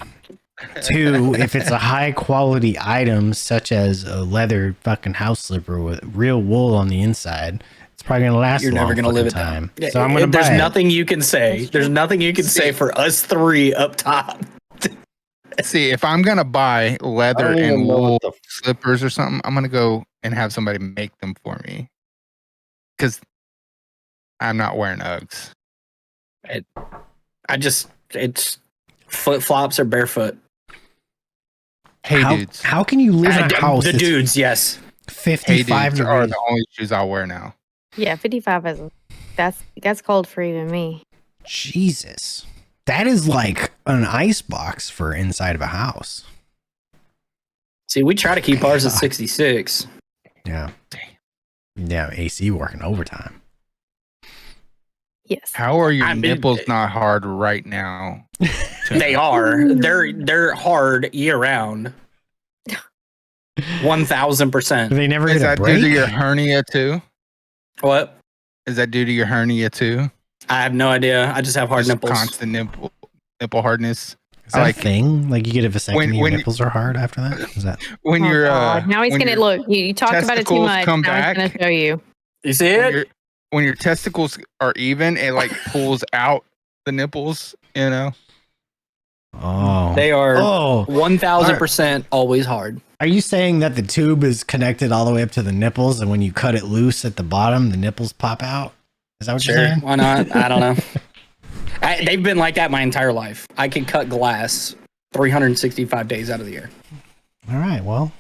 2, if it's a high quality item such as a leather fucking house slipper with real wool on the inside, it's probably gonna last. You're never gonna live it time. Down. So I'm gonna. There's nothing you can say. There's nothing you can say for us three up top. See, if I'm gonna buy leather and wool slippers or something, I'm gonna go and have somebody make them for me. Because I'm not wearing Uggs. It's flip flops or barefoot. Hey, dudes. How can you live in a house? The dudes, yes. 55 degrees are the only shoes I'll wear now. Yeah, 55 is that's cold for even me. Jesus. That is like an ice box for inside of a house. See, we try to keep ours at 66. Yeah. Yeah, AC working overtime. Yes. How are your nipples not hard right now? They are. They're hard year round. 1,000%. They never Is get a that break? due to your hernia too? What? Is that due to your hernia too? I have no idea. I just have hard nipples. Constant nipple hardness. Is that a thing? Like you get a vasectomy, your nipples are hard after that? Is that when you're now he's gonna look? You talk about it too much. Now he's gonna show you. You see it? When your testicles are even, it like pulls out the nipples. You know. Oh, they are 1,000% always hard. Are you saying that the tube is connected all the way up to the nipples, and when you cut it loose at the bottom, the nipples pop out? Is that what you're saying? Why not? I don't know. They've been like that my entire life. I can cut glass 365 days out of the year. All right. Well,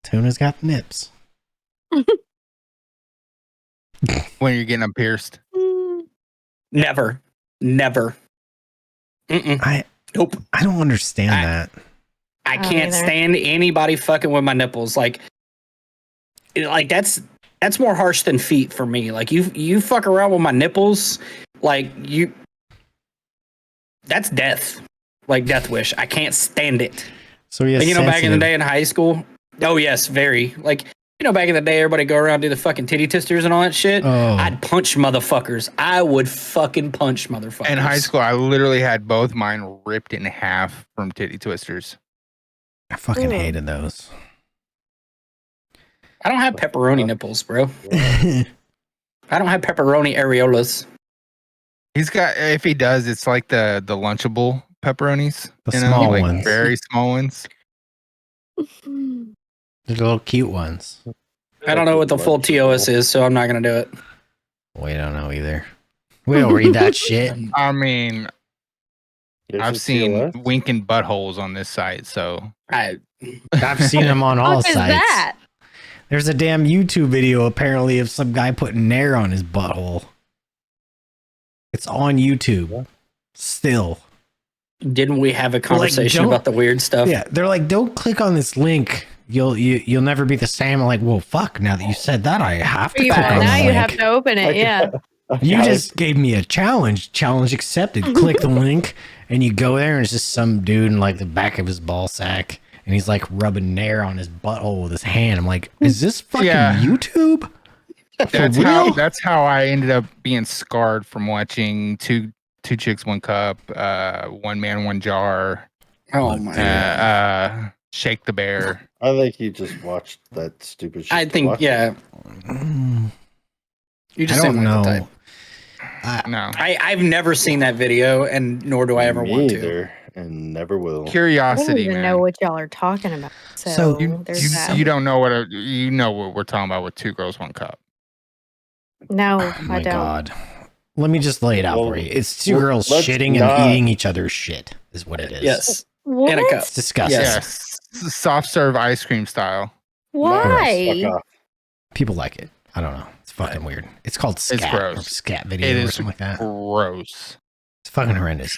Tuna's got nips. When you're getting them pierced? Never. Mm-mm. Nope. I don't understand that. I can't stand anybody fucking with my nipples. Like that's more harsh than feet for me. Like you fuck around with my nipples, like that's death. Like death wish. I can't stand it. So back in the day in high school. Oh yes, very. Like back in the day, everybody go around and do the fucking titty twisters and all that shit. Oh. I'd punch motherfuckers. I would fucking punch motherfuckers. In high school, I literally had both mine ripped in half from titty twisters. I fucking hated those. I don't have pepperoni nipples, bro. I don't have pepperoni areolas. He's got, if he does, it's like the Lunchable pepperonis. The small ones. Very small ones. The little cute ones. I don't know what the full TOS is, so I'm not going to do it. We don't know either. We don't read that shit. I mean, I've seen winking buttholes on this site, so. I've seen them on all sites. What is that? There's a damn YouTube video apparently of some guy putting Nair on his butthole. It's on YouTube. Still. Didn't we have a conversation about the weird stuff? Yeah, they're like, don't click on this link. You'll never be the same. I'm like, well, fuck. Now that you said that, I have to click on the link. Now you have to open it. Yeah. You just gave me a challenge. Challenge accepted. Click the link, and you go there, and it's just some dude in like the back of his ball sack, and he's like rubbing Nair on his butthole with his hand. I'm like, is this fucking YouTube? That's how I ended up being scarred from watching Two Chicks, One Cup, One Man, One Jar. Oh my god. Shake the Bear. I think you just watched that stupid shit. I think, yeah. You just don't know. No. I've never seen that video, and nor do I ever want to. And never will. Curiosity, I don't even man. know what y'all are talking about. So you don't know what we're talking about with Two Girls, One Cup. No, Oh my I don't. God. Let me just lay it out for you. It's two girls shitting and eating each other's shit is what it is. Yes. What? In a cup. It's disgusting. Yes. Soft serve ice cream style. Why? People like it. I don't know. It's fucking weird. It's called scat. It's gross. Or scat video or something like that. Gross. It's fucking horrendous.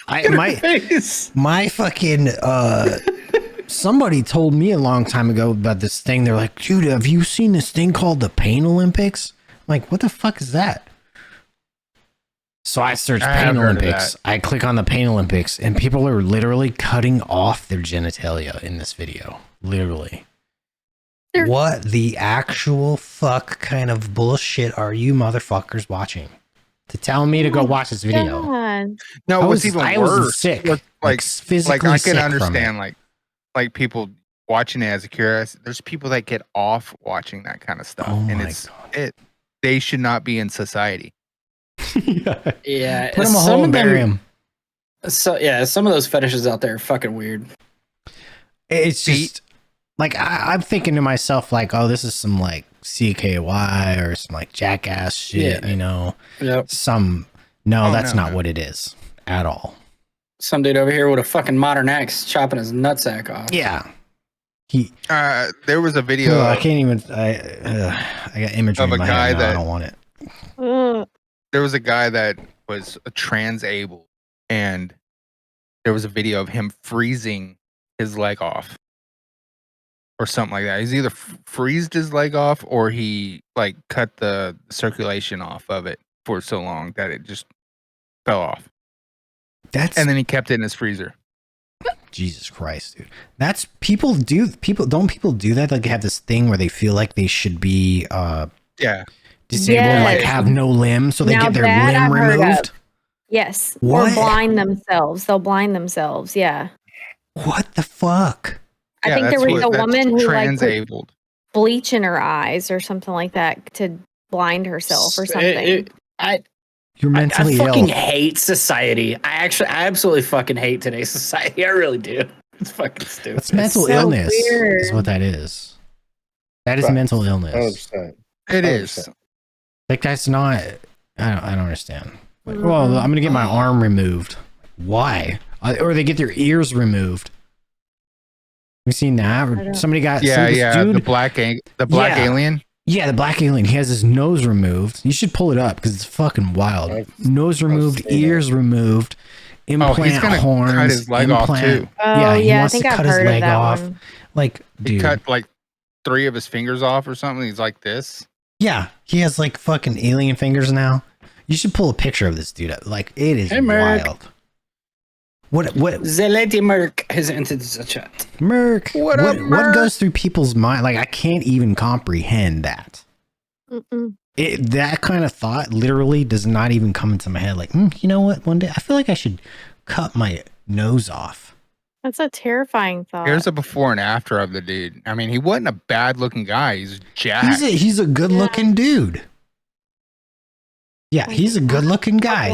My fucking somebody told me a long time ago about this thing. They're like, dude, have you seen this thing called the Pain Olympics? I'm like, what the fuck is that? So I search Pain Olympics. I click on the Pain Olympics, and people are literally cutting off their genitalia in this video. Literally. What the actual fuck kind of bullshit are you motherfuckers watching? To tell me to go watch this video. God. No, what's even I worse? was sick. Like physically I sick can from understand it. like people watching it as a curious. There's people that get off watching that kind of stuff, and they should not be in society. Yeah, put them a hole and bury them. So yeah, some of those fetishes out there are fucking weird. It's just like I'm thinking to myself, like, oh, this is some like CKY or some like jackass shit, you know? Yep. That's not what it is at all. Some dude over here with a fucking modern axe chopping his nutsack off. Yeah. There was a video. I can't even. I got imagery of a in my guy head now, that I don't want it. There was a guy that was transabled, and there was a video of him freezing his leg off or something like that. He's either freezed his leg off or he like cut the circulation off of it for so long that it just fell off. And then he kept it in his freezer. Jesus Christ, dude. That's people do that? Like have this thing where they feel like they should be disabled, like have no limb, so they get their limb removed. Yes. What? Or blind themselves. They'll blind themselves. Yeah. What the fuck? I think there was a woman who like put bleach in her eyes or something like that to blind herself or something. You're mentally I fucking ill. hate society. I absolutely fucking hate today's society. I really do. It's fucking stupid. It's mental illness is what that is. That is mental illness. 100%. It is. Like that's not. I don't understand. Like, well, I'm gonna get my arm removed. Why? Or they get their ears removed. You seen that? Or somebody got dude, the black alien. Yeah, the black alien. He has his nose removed. You should pull it up because it's fucking wild. Nose removed, ears removed, implant he's gonna horns, cut his leg off too. Oh, he wants I think to I've cut his heard leg of that off. one. Like, dude. He cut like 3 of his fingers off or something. He's like this. Yeah, he has like fucking alien fingers now. You should pull a picture of this dude. Like, it is wild. What? The lady Merc has entered the chat. Merc. What goes through people's mind? Like, I can't even comprehend that. That kind of thought literally does not even come into my head. Like, you know what? One day I feel like I should cut my nose off. That's a terrifying thought. Here's a before and after of the dude. I mean, he wasn't a bad looking guy. He's jacked. He's a good looking dude. Yeah, he's a good looking guy.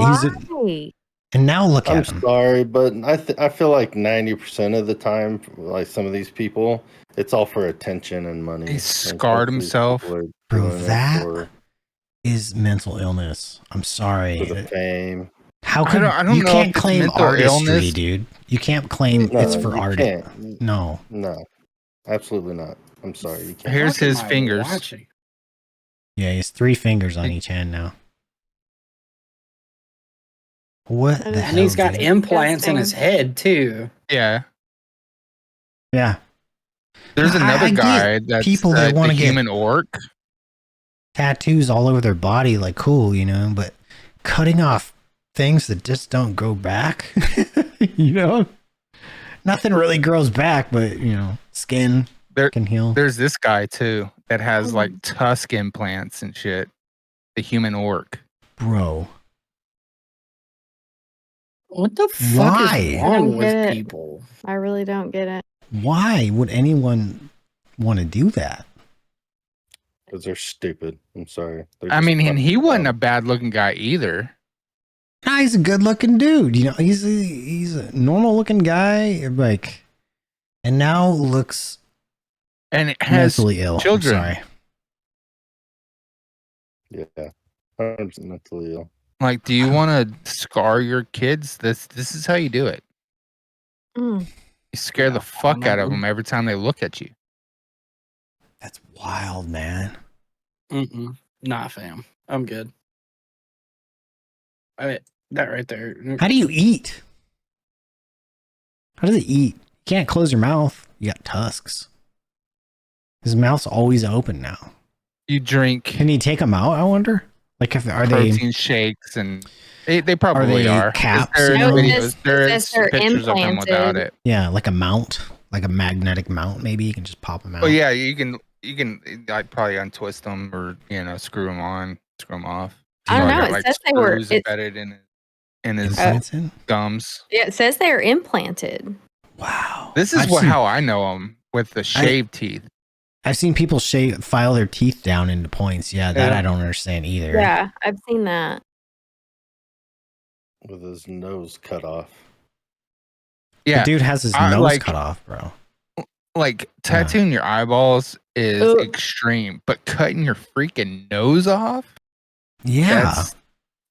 And now look at him. I'm sorry, but I feel like 90% of the time, like some of these people, it's all for attention and money. He scarred himself. Bro, that is mental illness. I'm sorry. For the fame. How could you can't claim artistry, dude? You can't claim it's for art. No, absolutely not. I'm sorry. You can't. Here's his fingers. Yeah, he has 3 fingers on each hand now. What the hell? And he's got implants in his head too. Yeah. Yeah. There's another guy that's people that want to get human orc. Tattoos all over their body, like cool, you know, but cutting off things that just don't go back, you know, nothing really grows back, but you know, skin can heal. There's this guy too that has like tusk implants and shit. The human orc. Bro. What the fuck is wrong with people? I really don't get it. Why would anyone want to do that? Because they're stupid. I'm sorry. I mean, and he wasn't a bad looking guy either. Nah, he's a good looking dude. You know, he's a normal looking guy, like, and now looks and it has mentally ill. Children. I'm sorry. Yeah, 100% mentally ill. Like, do you want to scar your kids? This is how you do it. You scare the fuck out of them every time they look at you. That's wild, man. Nah, fam. I'm good. That right there. How do you eat? How does it eat? You can't close your mouth. You got tusks. His mouth's always open now. You drink. Can he take them out? I wonder. Like, if are protein shakes and they probably are. Caps? There's pictures of them without it. Yeah, like a mount, like a magnetic mount. Maybe you can just pop them out. Oh yeah, you can like probably untwist them or screw them on, screw them off. I don't know. It says they were embedded in his gums. Yeah, it says they are implanted. Wow. This is how I know them with the shaved teeth. I've seen people file their teeth down into points. Yeah, that I don't understand either. Yeah, I've seen that. With his nose cut off. Yeah, the dude has his nose cut off, bro. Like tattooing your eyeballs is extreme, but cutting your freaking nose off, that's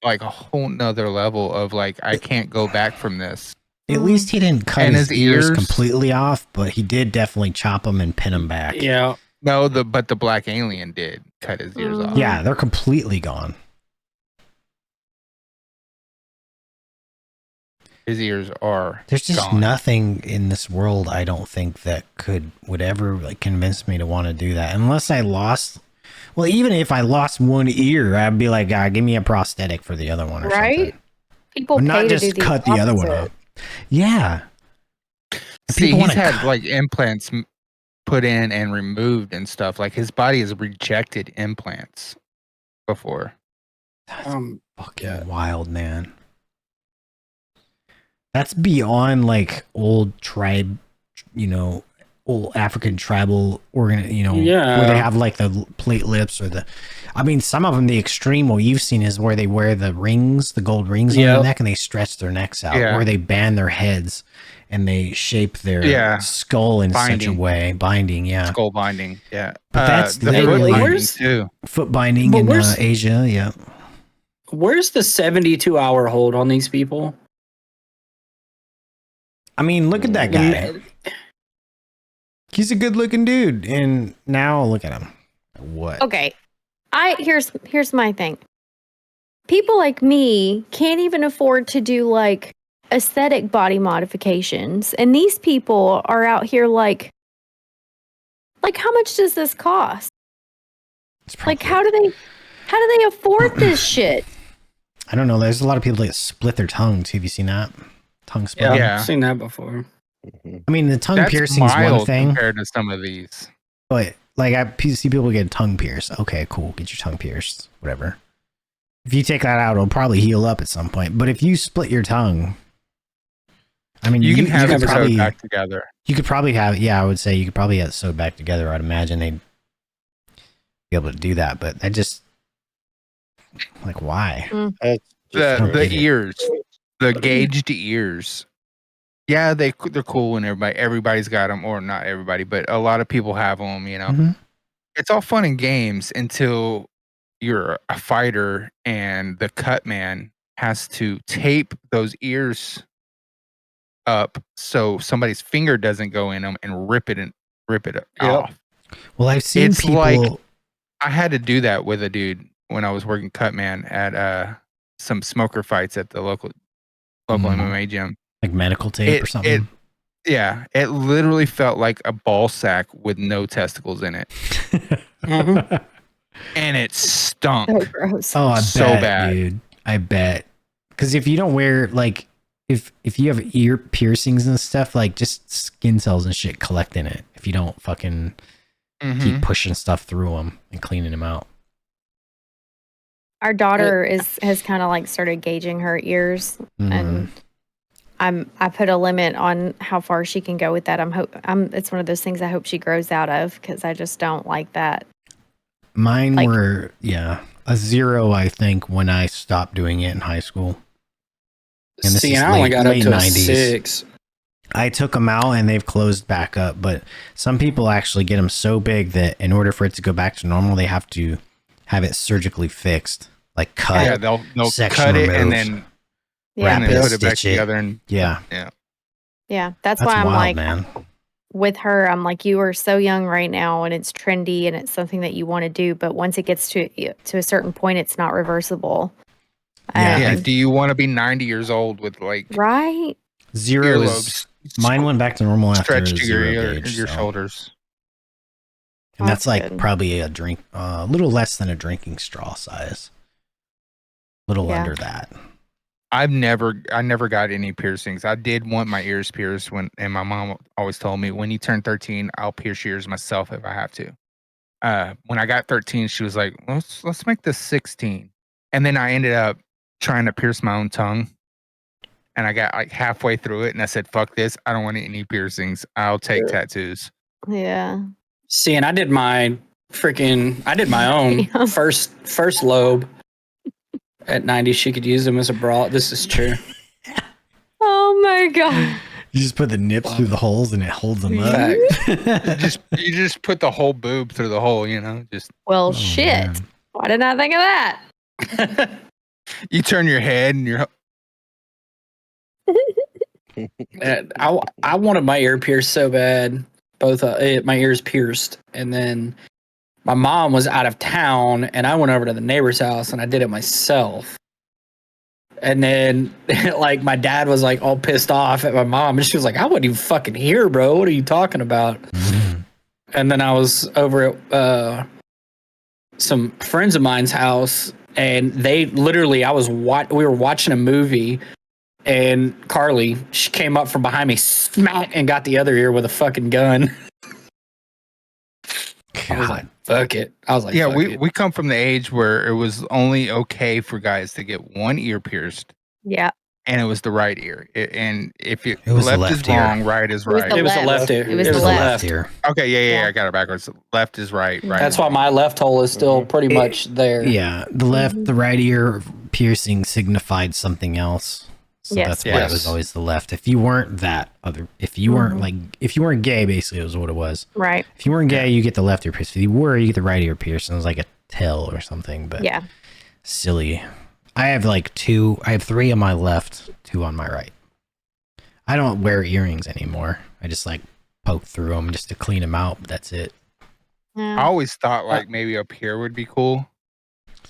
like a whole nother level of like I can't go back from this. At least he didn't cut his ears completely off, but he did definitely chop them and pin them back. Yeah. No, but the black alien did cut his ears off. Yeah, they're completely gone. His ears are. There's just gone. nothing in this world I don't think that would ever like convince me to want to do that, unless I lost. Well, even if I lost one ear, I'd be like, give me a prosthetic for the other one, or something. People or pay not to just do the cut the other one off. Yeah. See, he's had like implants put in and removed and stuff. Like his body has rejected implants before. That's fucking wild, man. That's beyond like old tribe, old African tribal where they have like the plate lips or some of them, the extreme what you've seen is where they wear the rings, the gold rings on their neck, and they stretch their necks out, or they band their heads and they shape their skull in such a way, skull binding, But that's literally foot binding in Asia, Where's the 72-hour hold on these people? I mean, look at that guy. He's a good-looking dude, and now look at him. What? Okay, here's my thing. People like me can't even afford to do like aesthetic body modifications, and these people are out here like how much does this cost? Like, how do they afford this shit? I don't know. There's a lot of people that split their tongues. Have you seen that? Tongue split. Yeah, I've seen that before. I mean, the tongue piercing is one thing compared to some of these. But like I see people get tongue pierced. Okay, cool. Get your tongue pierced. Whatever. If you take that out, it'll probably heal up at some point. But if you split your tongue, I mean, you can have it sewed back together. You could probably have. Yeah, I would say you could probably have it sewed back together. I'd imagine they'd be able to do that. But I just like why? The ears, the gauged ears. Yeah, they're cool and everybody's got them, or not everybody, but a lot of people have them, Mm-hmm. It's all fun and games until you're a fighter and the cut man has to tape those ears up so somebody's finger doesn't go in them and rip it off. Well, I've seen people. Like, I had to do that with a dude when I was working cut man at some smoker fights at the local MMA gym. Like medical tape or something? It literally felt like a ball sack with no testicles in it. And it stunk. So gross. Oh, I so bet, bad. dude. I bet. Because if you don't wear, like, if you have ear piercings and stuff, like, just skin cells and shit collect in it. If you don't fucking keep pushing stuff through them and cleaning them out. Our daughter has kind of like started gauging her ears, and I put a limit on how far she can go with that. It's one of those things I hope she grows out of, because I just don't like that. Mine were a 0, I think, when I stopped doing it in high school. And this I only got up to a 6. I took them out and they've closed back up, but some people actually get them so big that in order for it to go back to normal, they have to have it surgically fixed, like cut. Yeah, they'll cut it and then wrap it, put it back together, and yeah. That's why I'm wild, like, man. With her, I'm like, you are so young right now, and it's trendy, and it's something that you want to do. But once it gets to a certain point, it's not reversible. Do you want to be 90 years old with like right? 0 is mine went back to normal after stretched to your so. shoulders. And that's like probably a little less than a drinking straw size. Little under that. I never got any piercings. I did want my ears pierced and my mom always told me, when you turn 13, I'll pierce your ears myself if I have to. When I got 13, she was like, let's make this 16. And then I ended up trying to pierce my own tongue. And I got like halfway through it and I said, fuck this. I don't want any piercings. I'll take tattoos. Yeah. See, and I did my own first lobe. At 90, she could use them as a bra. This is true. Oh my god! You just put the nips through the holes and it holds them up. you just put the whole boob through the hole. Shit! Man. Why did I think of that? You turn your head and you're. I wanted my ear pierced so bad, both my ears pierced, and then my mom was out of town, and I went over to the neighbor's house and I did it myself. And then, like, my dad was like all pissed off at my mom, and she was like, "I wasn't even fucking here, bro. What are you talking about?" And then I was over at some friends of mine's house, and they literally, we were watching a movie, and Carly, she came up from behind me, smack, and got the other ear with a fucking gun. I was like, fuck it. I was like, yeah, we come from the age where it was only okay for guys to get one ear pierced. Yeah. And it was the right ear. And if it was left left is ear. wrong, right is right. It was the left ear. It was the left ear. Okay, yeah, I got it backwards. Left is right. Right. That's why my left hole is still pretty much there. Yeah, the right ear piercing signified something else. So that's why it was always the left. If you weren't if you weren't gay, basically was what it was. Right. If you weren't gay, you get the left ear pierced. If you were, you get the right ear pierced. And it was like a tail or something. But yeah, silly. I have three on my left, 2 on my right. I don't wear earrings anymore. I just like poke through them just to clean them out. But that's it. Yeah. I always thought like maybe up here would be cool.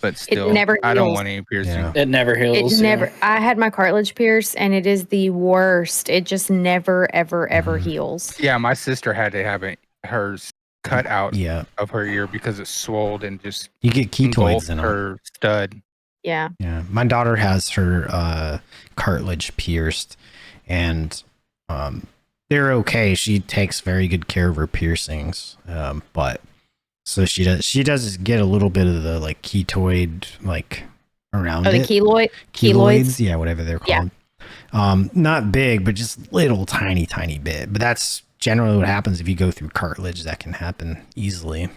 But still, I don't want any piercing. Yeah. It never heals. It never. I had my cartilage pierced, and it is the worst. It just never, ever, ever heals. Yeah, my sister had to have hers cut out of her ear because it swelled and just you get ketoids in her stud. Yeah. Yeah. My daughter has her cartilage pierced, and they're okay. She takes very good care of her piercings, but. So she does get a little bit of the like ketoid like around the keloids, yeah, whatever they're called. Yeah. Not big, but just little tiny bit. But that's generally what happens if you go through cartilage. That can happen easily.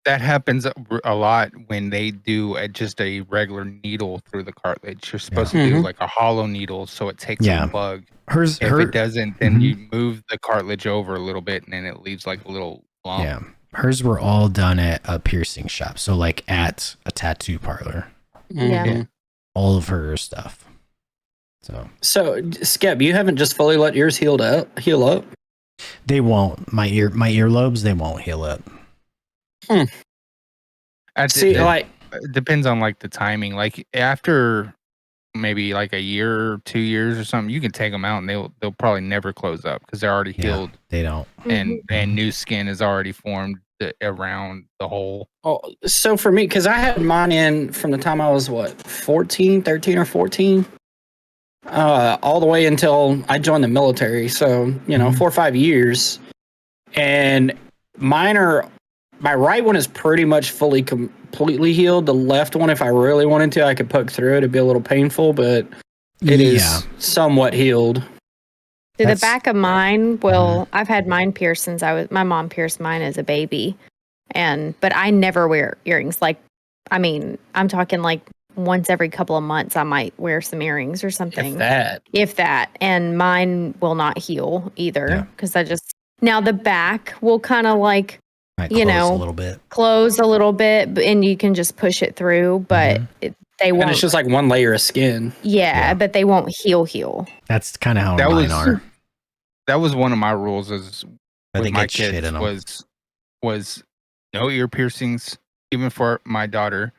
That happens a lot when they do just a regular needle through the cartilage. You're supposed to do like a hollow needle so it takes a bug. If it doesn't, then you move the cartilage over a little bit and then it leaves like a little lump. Yeah. Hers were all done at a piercing shop. So like at a tattoo parlor. Yeah. All of her stuff. So Skep, you haven't just fully let yours heal up? They won't. My earlobes, they won't heal up. It depends on like the timing. Like after maybe like a year or 2 years or something, you can take them out and they'll probably never close up because they're already healed. They don't. And new skin is already formed around the hole. Oh, so for me, because I had mine in from the time I was 13 or 14, all the way until I joined the military. So 4 or 5 years, and my right one is pretty much completely healed. The left one, if I really wanted to, I could poke through it. It'd be a little painful, but it is somewhat healed. The back of mine, I've had mine pierced since my mom pierced mine as a baby. But I never wear earrings. Like, I mean, I'm talking like once every couple of months, I might wear some earrings or something. If that. And mine will not heal either. Because now the back will kind of like, close a little bit, and you can just push it through, but they won't. And it's just like one layer of skin. Yeah, but they won't heal. That's kind of how mine are. That was one of my rules with my kids was no ear piercings, even for my daughter.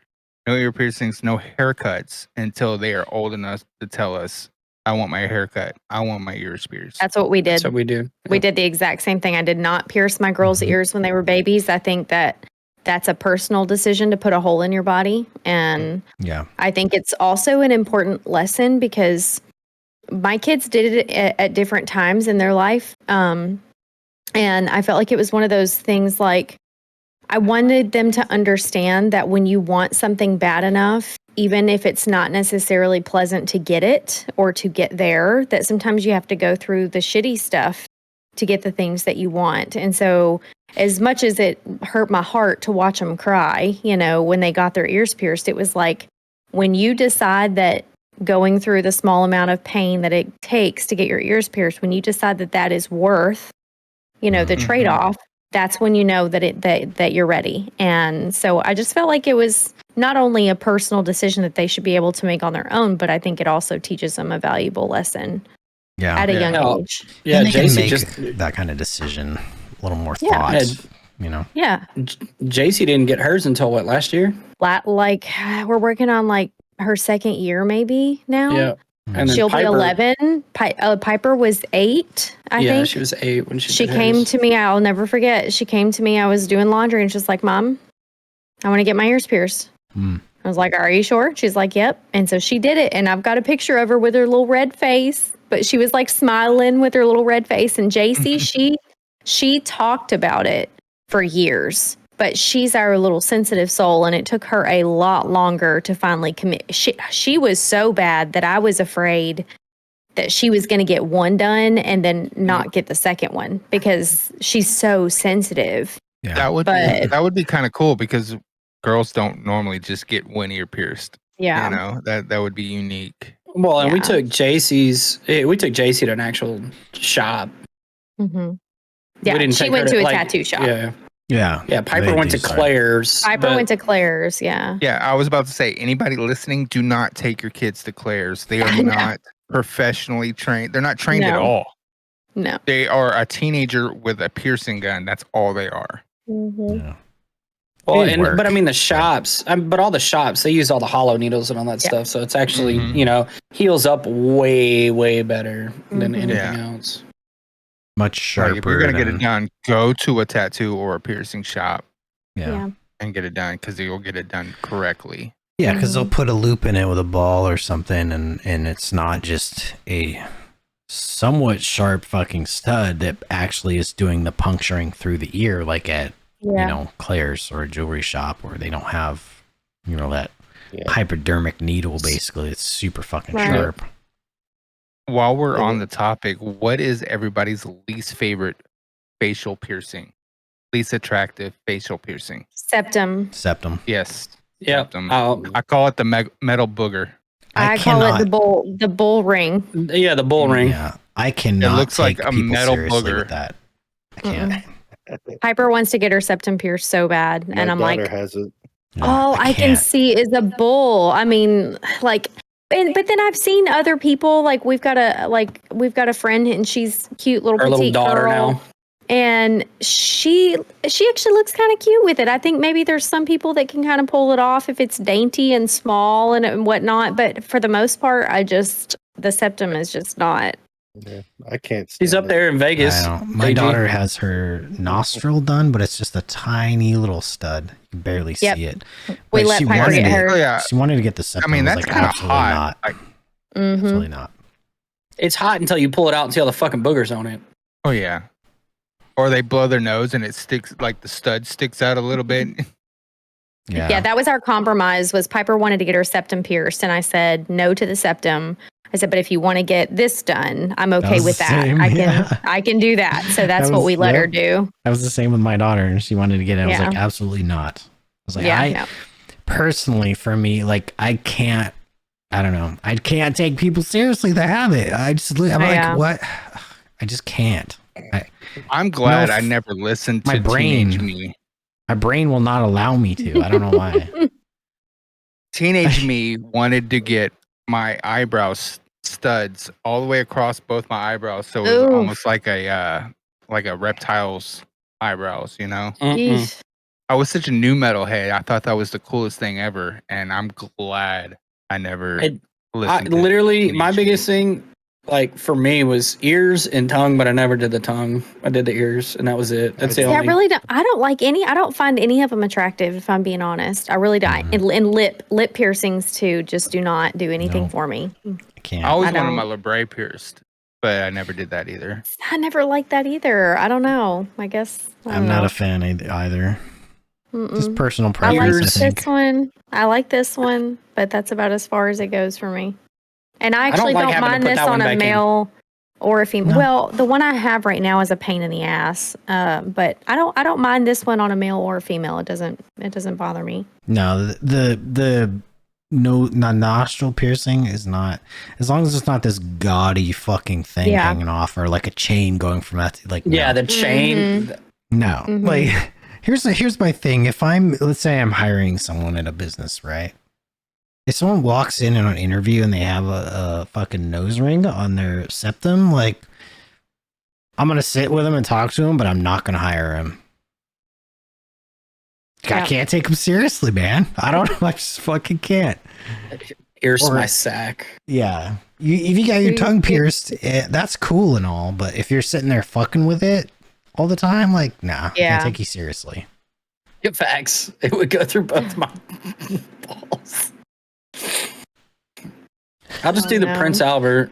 No ear piercings, no haircuts until they are old enough to tell us, I want my haircut. I want my ears pierced. That's what we did. That's what we do. We did the exact same thing. I did not pierce my girls' ears when they were babies. I think that's a personal decision to put a hole in your body. And I think it's also an important lesson because my kids did it at different times in their life. And I felt like it was one of those things like I wanted them to understand that when you want something bad enough, even if it's not necessarily pleasant to get it or to get there, that sometimes you have to go through the shitty stuff to get the things that you want. And so as much as it hurt my heart to watch them cry, when they got their ears pierced, it was like when you decide that going through the small amount of pain that it takes to get your ears pierced, when you decide that is worth, the trade-off, that's when you know that you're ready. And so I just felt like it was not only a personal decision that they should be able to make on their own, but I think it also teaches them a valuable lesson at a young age. Yeah, JC make that kind of decision, a little more thought. Yeah. JC didn't get hers until last year? Like we're working on like her second year maybe now. Yeah. And she'll be 11. Piper was 8, I think. Yeah, she was 8 when she came to me. I'll never forget. She came to me. I was doing laundry and she's like, Mom, I want to get my ears pierced. I was like, are you sure? She's like, yep. And so she did it. And I've got a picture of her with her little red face, but she was like smiling with her little red face. And JC, she talked about it for years. But she's our little sensitive soul, and it took her a lot longer to finally commit. She was so bad that I was afraid that she was going to get one done and then not get the second one because she's so sensitive. Yeah. That would be kind of cool because girls don't normally just get one ear pierced. Yeah. You know, that would be unique. Well, and we took JC to an actual shop. Mm-hmm. Yeah, she went to a tattoo shop. Yeah, Piper went to Claire's. Went to Claire's, yeah. Yeah, I was about to say, anybody listening, do not take your kids to Claire's. They are not professionally trained. They're not trained at all. No. They are a teenager with a piercing gun. That's all they are. Mm-hmm. Yeah. Well, but I mean the shops, but all the shops, they use all the hollow needles and all that stuff. So it's actually, heals up way, way better than anything else. Much sharper. Like if you're going to get it done, go to a tattoo or a piercing shop. Yeah. And get it done because you'll get it done correctly. Yeah, because they'll put a loop in it with a ball or something, and it's not just a somewhat sharp fucking stud that actually is doing the puncturing through the ear, like at Claire's or a jewelry shop where they don't have that hypodermic needle. Basically, it's super fucking sharp. While we're on the topic, what is everybody's least favorite facial piercing? Least attractive facial piercing? Septum. Yes. Yeah. I call it the metal booger. I call it the bull ring. Yeah, the bull ring. Yeah. I cannot. It looks like a metal booger. With that. I can't. Piper wants to get her septum pierced so bad, and I'm like, has it. All I can see is a bull. I mean, like. But then I've seen other people, like we've got a friend and she's cute little petite little daughter girl, now. And she actually looks kind of cute with it. I think maybe there's some people that can kind of pull it off if it's dainty and small and whatnot. But for the most part, the septum is just not. Yeah, I can't. She's up there in Vegas. My daughter has her nostril done, but it's just a tiny little stud. You can barely see it. We let Piper get her. She wanted to get the septum. I mean, that's kind of hot. Absolutely not. It's hot until you pull it out and see all the fucking boogers on it. Oh yeah. Or they blow their nose and it sticks, like the stud sticks out a little bit. Yeah, that was our compromise. Was Piper wanted to get her septum pierced, and I said no to the septum. I said, but if you want to get this done, I'm okay with that. Same, I can do that. So that's what we let her do. That was the same with my daughter, and she wanted to get it. I was like, absolutely not. I was like, personally, for me, like, I don't know. I can't take people seriously that have it. I'm what? I just can't. I'm glad I never listened to Teenage Me. My brain will not allow me to. I don't know why. Teenage Me wanted to get my eyebrows studs all the way across both my eyebrows, so it was almost like a reptile's eyebrows, you know. I was such a new metal head. I thought that was the coolest thing ever, and I'm glad I never listened. Literally, my biggest thing, like for me, was ears and tongue, but I never did the tongue. I did the ears, and that was it. That's the only. I really don't. I don't like any. I don't find any of them attractive. If I'm being honest, I really don't. And lip piercings too. Just do not do anything for me. I can't. I always wanted my labret pierced, but I never did that either. I never liked that either. I don't know. I guess I'm not a fan either. Just personal preference. I like this one, but that's about as far as it goes for me. And I actually don't mind this on a male or a female. No. Well, the one I have right now is a pain in the ass. But I don't mind this one on a male or a female. It doesn't bother me. No, the nostril piercing is not, as long as it's not this gaudy fucking thing hanging off or like a chain going from that to, like the chain. No. Like here's my thing. If let's say I'm hiring someone at a business, right? If someone walks in an interview and they have a fucking nose ring on their septum, like, I'm going to sit with them and talk to them, but I'm not going to hire him. I can't take him seriously, man. I just fucking can't. Here's my sack. Yeah. If you got your tongue pierced, that's cool and all, but if you're sitting there fucking with it all the time, like, nah, I can't take you seriously. Facts. It would go through both my balls. I'll just do the Prince Albert.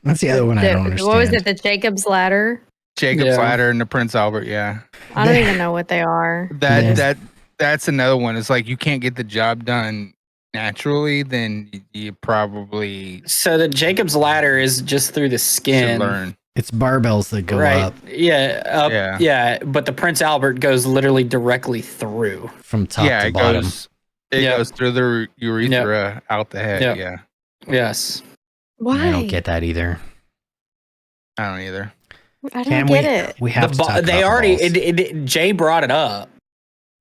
That's the other one I don't understand. What was it? The Jacob's Ladder? Jacob's Ladder and the Prince Albert, yeah. I don't even know what they are. That's another one. It's like you can't get the job done naturally, then you probably... So the Jacob's Ladder is just through the skin. Learn. It's barbells that go up. Yeah, but the Prince Albert goes literally directly through. From top to bottom. It goes through the urethra, out the head, yeah. Yes. Why? I don't get that either. I don't either. I don't get it. We have to talk they about already Jay brought it up.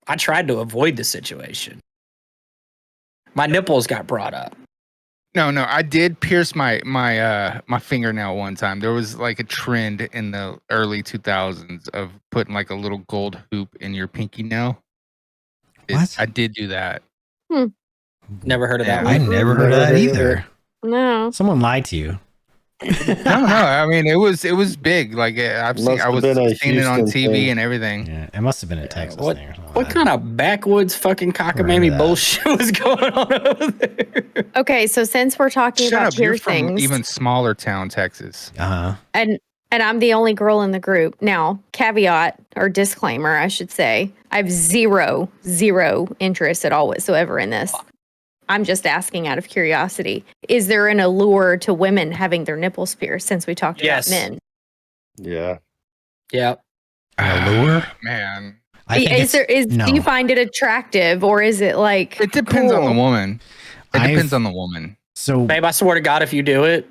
I tried to avoid the situation. My nipples got brought up. No, I did pierce my fingernail one time. There was like a trend in the early 2000s of putting like a little gold hoop in your pinky nail. What? I did do that. Never heard of that. I never heard of that either. No. Someone lied to you. No. I mean, it was big. Like I was seeing it on TV thing. and everything. Yeah, it must have been a Texas thing or something. What kind of backwoods fucking cockamamie bullshit was going on over there? Okay, so since we're talking about piercings, from even smaller town, Texas. And I'm the only girl in the group. Now, caveat or disclaimer, I should say, I have zero interest at all whatsoever in this. I'm just asking out of curiosity. Is there an allure to women having their nipples pierced since we talked about men? Yeah. Yeah. Allure? Man. I think do you find it attractive or is it like it depends on the woman. It depends on the woman. So babe, I swear to God, if you do it.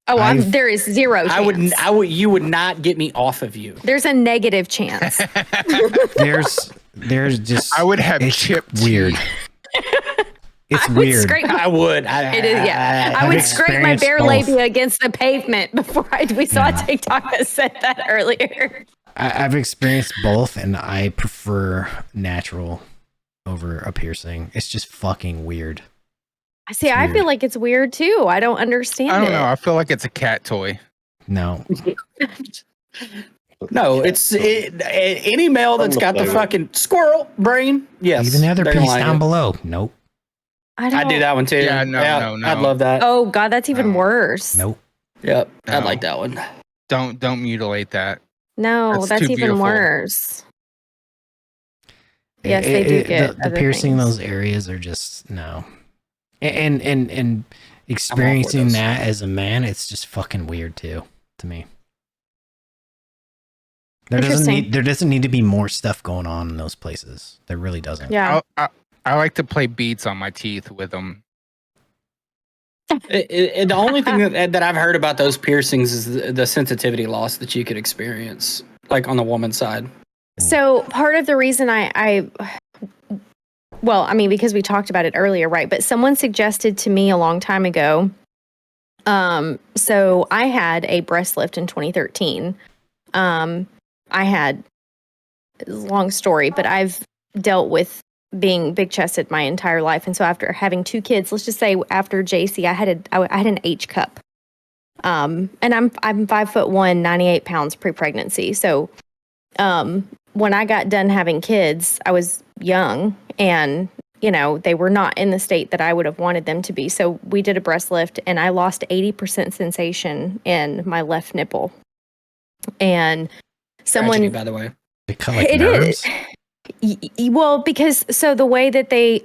Oh, there is zero chance. You would not get me off of you. There's a negative chance. there's just I would have chipped weird. It's weird. I would. It is, yeah. I would scrape my bare labia against the pavement before we saw a TikTok that said that earlier. I've experienced both, and I prefer natural over a piercing. It's just fucking weird. See, I feel like it's weird too. I don't understand it. I don't know. I feel like it's a cat toy. No. No, it's any male that's got the fucking squirrel brain. Yes. Even the other piece down below. Nope. I'd do that one too. Yeah, no. I'd love that. Oh God, that's even worse. Nope. Yep, I'd like that one. Don't mutilate that. No, that's even beautiful. Worse. Yes, they do get the piercing in those areas are just no. And experiencing that as a man, it's just fucking weird too to me. There doesn't need to be more stuff going on in those places. There really doesn't. Yeah. I like to play beats on my teeth with them. The only thing that I've heard about those piercings is the sensitivity loss that you could experience, like on the woman's side. So part of the reason because we talked about it earlier, right? But someone suggested to me a long time ago. So I had a breast lift in 2013. I had a long story, but I've dealt with being big chested my entire life. And so after having 2 kids, let's just say after JC, I had an H cup. And I'm 5'1", 98 pounds pre-pregnancy. So, when I got done having kids, I was young and, they were not in the state that I would have wanted them to be. So we did a breast lift and I lost 80% sensation in my left nipple. And tragedy, by the way, it is. Well, because the way that they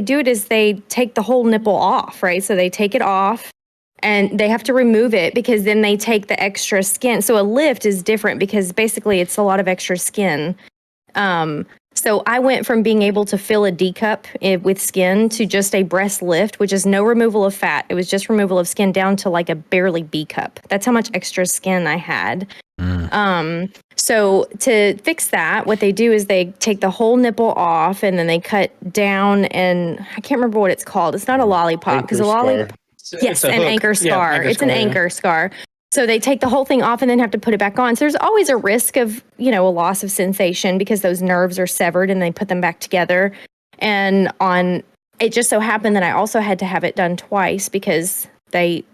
do it is they take the whole nipple off, right? So they take it off and they have to remove it because then they take the extra skin. So a lift is different because basically it's a lot of extra skin. So I went from being able to fill a D cup with skin to just a breast lift, which is no removal of fat. It was just removal of skin down to like a barely B cup. That's how much extra skin I had. So to fix that, what they do is they take the whole nipple off and then they cut down, and I can't remember what it's called. It's not a lollipop because a lollipop. Yes, an anchor scar. It's an anchor scar. So they take the whole thing off and then have to put it back on. So there's always a risk of, a loss of sensation because those nerves are severed and they put them back together. And on it just so happened that I also had to have it done twice because they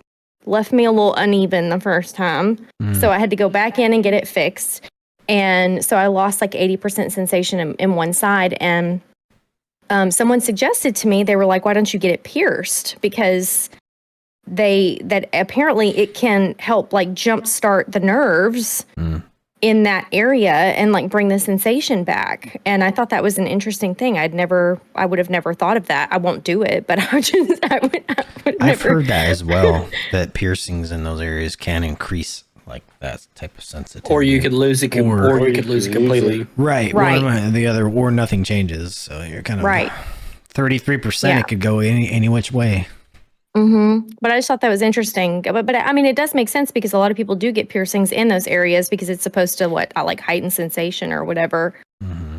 left me a little uneven the first time. So I had to go back in and get it fixed. And so I lost like 80% sensation in one side. And someone suggested to me, they were like, why don't you get it pierced? Because that apparently it can help like jumpstart the nerves in that area and like bring the sensation back. And I thought that was an interesting thing. I would have never thought of that. I won't do it, but I've heard that as well, that piercings in those areas can increase like that type of sensitivity. Or you could lose it, or you could lose it completely. Right. The other, or nothing changes. So you're kind of 33%. It could go any which way. But I just thought that was interesting. But I mean, it does make sense because a lot of people do get piercings in those areas because it's supposed to like heighten sensation or whatever.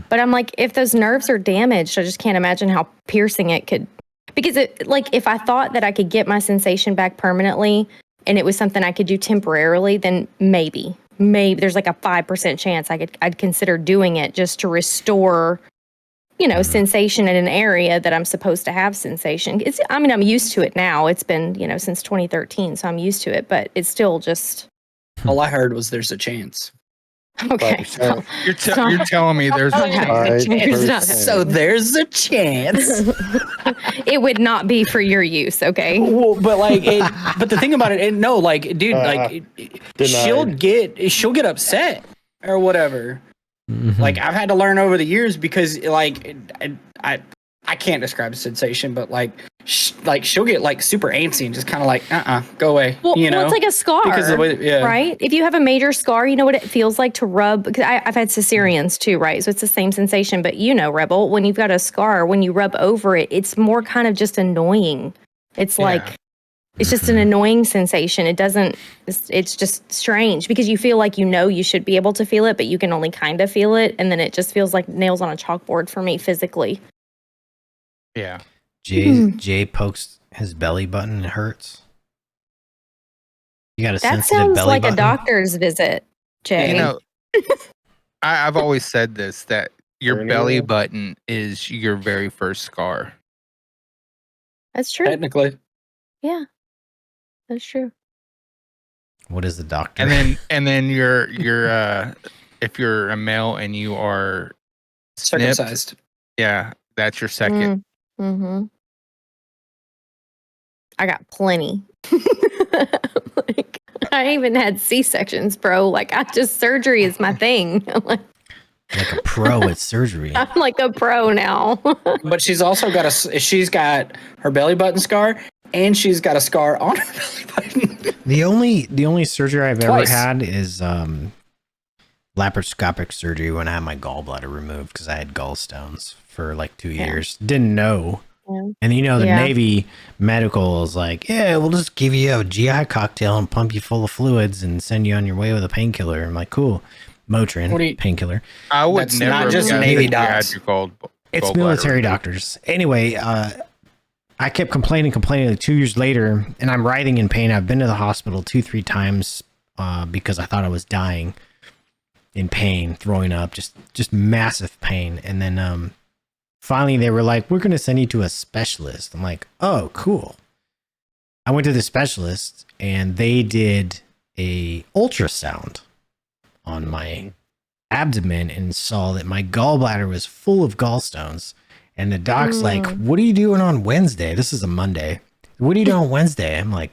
But I'm like, if those nerves are damaged, I just can't imagine how piercing it could. Because if I thought that I could get my sensation back permanently and it was something I could do temporarily, then maybe there's like a 5% chance I'd consider doing it just to restore, sensation in an area that I'm supposed to have sensation. I'm used to it now. It's been, since 2013, so I'm used to it, but it's still just. All I heard was there's a chance. Okay. So you're telling me there's a chance. So there's a chance. It would not be for your use, okay? Well, but but the thing about it, no, like, dude, she'll get upset or whatever. Like, I've had to learn over the years because, like, I can't describe the sensation, but she'll get like super antsy and just kind of like, go away. Well, it's like a scar, because of the way, right? If you have a major scar, you know what it feels like to rub. Because I've had cesareans too, right? So it's the same sensation. But Rebel, when you've got a scar, when you rub over it, it's more kind of just annoying. It's like. It's just an annoying sensation. It's just strange because you feel like you should be able to feel it, but you can only kind of feel it. And then it just feels like nails on a chalkboard for me physically. Yeah. Jay pokes his belly button. It hurts. You got a sensitive belly button? That sounds like a doctor's visit, Jay. I've always said this, that your belly button is your very first scar. That's true. Technically. Yeah. That's true. What is the doctor? And then you're if you're a male and you are circumcised, that's your second. I got plenty. I even had C-sections, bro. Like, surgery is my thing. Like a pro at surgery. I'm like a pro now. But she's also got she's got her belly button scar. And she's got a scar on her belly button. The only surgery I've ever had is laparoscopic surgery when I had my gallbladder removed because I had gallstones for like 2 years. Didn't know. Yeah. And the Navy medical was like, we'll just give you a GI cocktail and pump you full of fluids and send you on your way with a painkiller. I'm like, cool. Motrin, painkiller. I would That's never not just Navy docs. It's military doctors. Anyway, I kept complaining like 2 years later, and I'm writhing in pain. I've been to the hospital 2-3 times because I thought I was dying in pain, throwing up, just massive pain. And then finally they were like, we're going to send you to a specialist. I'm like, oh, cool. I went to the specialist, and they did a ultrasound on my abdomen and saw that my gallbladder was full of gallstones. And the doc's like, what are you doing on Wednesday? This is a Monday. What are you doing on Wednesday? I'm like,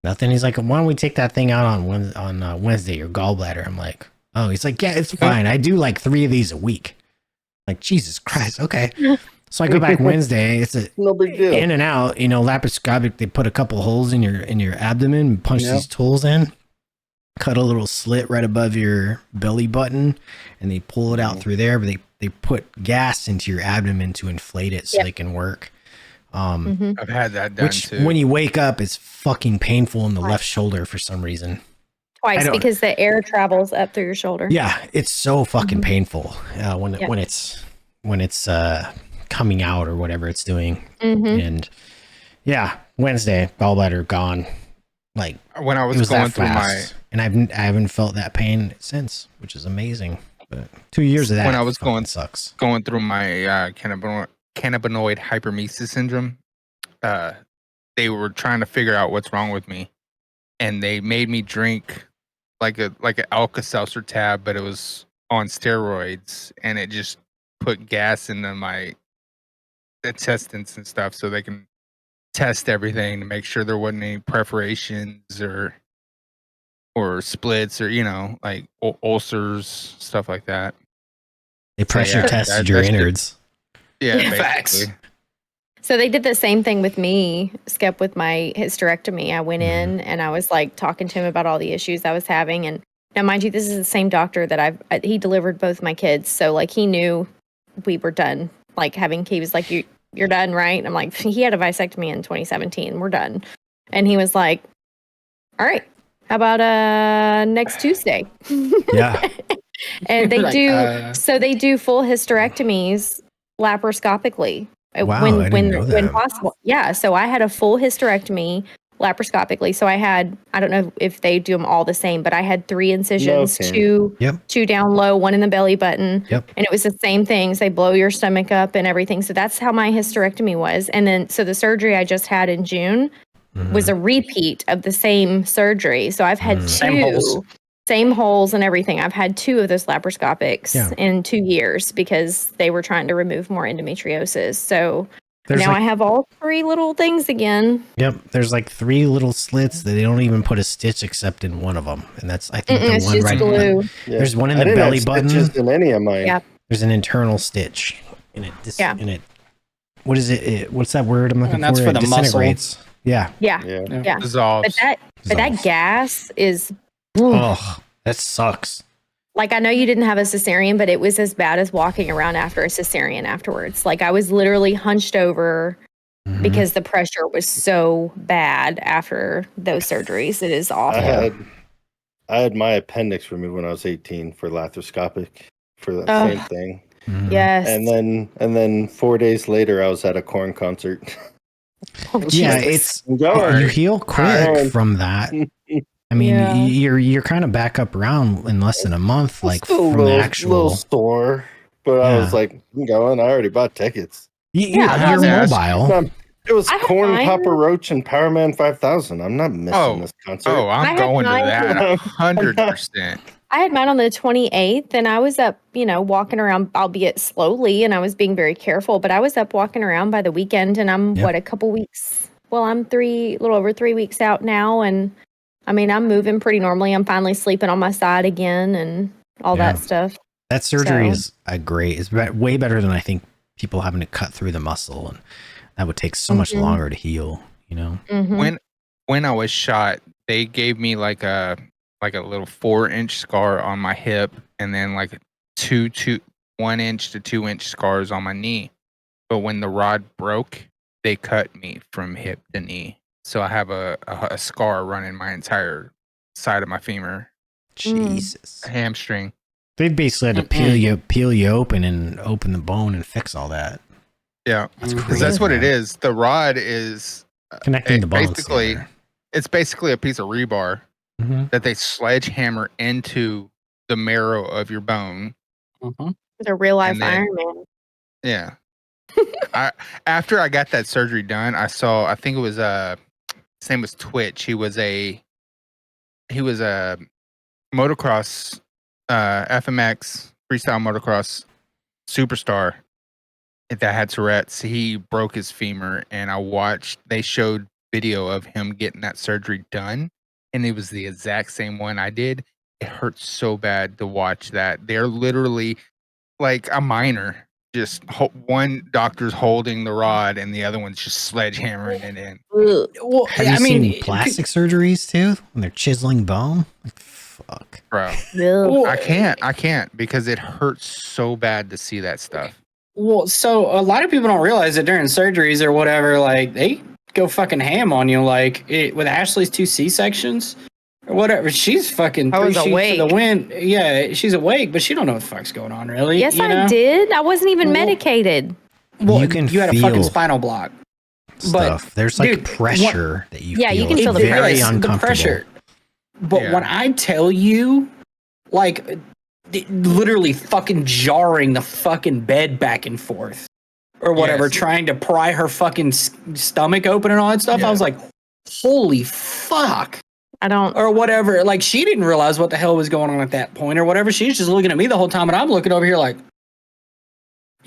nothing. He's like, why don't we take that thing out on Wednesday, your gallbladder? I'm like, oh, he's like, yeah, it's fine. I do like 3 of these a week. Like, Jesus Christ. Okay. So I go back Wednesday. It's no big deal. In and out, laparoscopic. They put a couple holes in your abdomen and punch these tools in, cut a little slit right above your belly button, and they pull it out through there. But they put gas into your abdomen to inflate it so they can work. I've had that done too. When you wake up, it's fucking painful in the left shoulder for some reason. Twice, because the air travels up through your shoulder. Yeah, it's so fucking painful when it's coming out or whatever it's doing. And Wednesday, gallbladder gone. Like, when I was going through and I haven't felt that pain since, which is amazing. But 2 years of that when I was sucks. going through my cannabinoid hypermesis syndrome. They were trying to figure out what's wrong with me, and they made me drink like an Alka-Seltzer tab, but it was on steroids, and it just put gas into my intestines and stuff, so they can test everything to make sure there wasn't any perforations or splits or like ulcers, stuff like that. They pressure tested your innards. Yeah, facts. So they did the same thing with me, Skep, with my hysterectomy. I went in and I was like talking to him about all the issues I was having. And now, mind you, this is the same doctor that he delivered both my kids. So like he knew we were done. Like he was like, you're done, right? And I'm like, he had a vasectomy in 2017. We're done. And he was like, all right, how about next Tuesday? Yeah. And they they do full hysterectomies laparoscopically. Wow, when possible. Yeah. So I had a full hysterectomy laparoscopically. So I don't know if they do them all the same, but I had 3 incisions, two down low, 1 in the belly button. Yep. And it was the same things. They blow your stomach up and everything. So that's how my hysterectomy was. And then, so the surgery I just had in June was a repeat of the same surgery. So I've had 2. Same holes and everything. I've had 2 of those laparoscopics in 2 years because they were trying to remove more endometriosis. So now I have all 3 little things again. Yep. There's like 3 little slits that they don't even put a stitch except in one of them. And that's, I think, the one right glue. There's one in the belly button. In any of mine. Yeah. There's an internal stitch in it. What is it? What's that word I'm looking for? That's for the muscle. Yeah. Yeah. Dissolves. But that gas is... Oh, that sucks. Like, I know you didn't have a cesarean, but it was as bad as walking around after a cesarean afterwards. Like, I was literally hunched over because the pressure was so bad after those surgeries. It is awful. I had my appendix removed when I was 18 for laparoscopic for the same thing. Yes. And then 4 days later, I was at a Korn concert. You heal quick from that. I mean, you're kind of back up around in less than a month, like from the actual little store. But I was like, I'm going. I already bought tickets. You're mobile. It was Korn, Papa Roach, and Power Man 5000. I'm not missing this concert. Oh, I'm going to that 100%. I had mine on the 28th, and I was up, walking around, albeit slowly, and I was being very careful. But I was up walking around by the weekend, and I'm a couple weeks. Well, I'm a little over 3 weeks out now, and I mean, I'm moving pretty normally. I'm finally sleeping on my side again and all that stuff. That surgery is great. It's way better than I think people having to cut through the muscle, and that would take so much longer to heal. Mm-hmm. When I was shot, they gave me like a little 4-inch scar on my hip, and then like 1 inch to 2 inch scars on my knee. But when the rod broke, they cut me from hip to knee. So I have a scar running my entire side of my femur. Jesus. A hamstring. They basically had to peel you open and open the bone and fix all that. Yeah. Because that's what it is. The rod is connecting the bones. It's basically a piece of rebar that they sledgehammer into the marrow of your bone. It's a real life Iron Man. Yeah. After I got that surgery done, I think it was his name was Twitch. He was a motocross FMX freestyle motocross superstar that had Tourette's. He broke his femur, and they showed video of him getting that surgery done, and it was the exact same one I did. It hurts so bad to watch that. They're literally like a minor. Just one doctor's holding the rod and the other one's just sledgehammering it in. Well, have you seen plastic surgeries too when they're chiseling bone? Like, fuck, bro. I can't because it hurts so bad to see that stuff. Well, so a lot of people don't realize that during surgeries or whatever, like they go fucking ham on you. Like with Ashley's 2 C-sections or whatever, she's fucking 3 sheets awake. to the wind. Yeah, she's awake, but she don't know what the fuck's going on, really. Yes, I did. I wasn't even medicated. Well, you had a fucking spinal block. But there's like pressure that you feel. You can feel the very uncomfortable. The pressure. But when I tell you, like, literally fucking jarring the fucking bed back and forth. or whatever, trying to pry her fucking stomach open and all that stuff. I was like, holy fuck. Or whatever. Like, she didn't realize what the hell was going on at that point or whatever. She's just looking at me the whole time, and I'm looking over here like,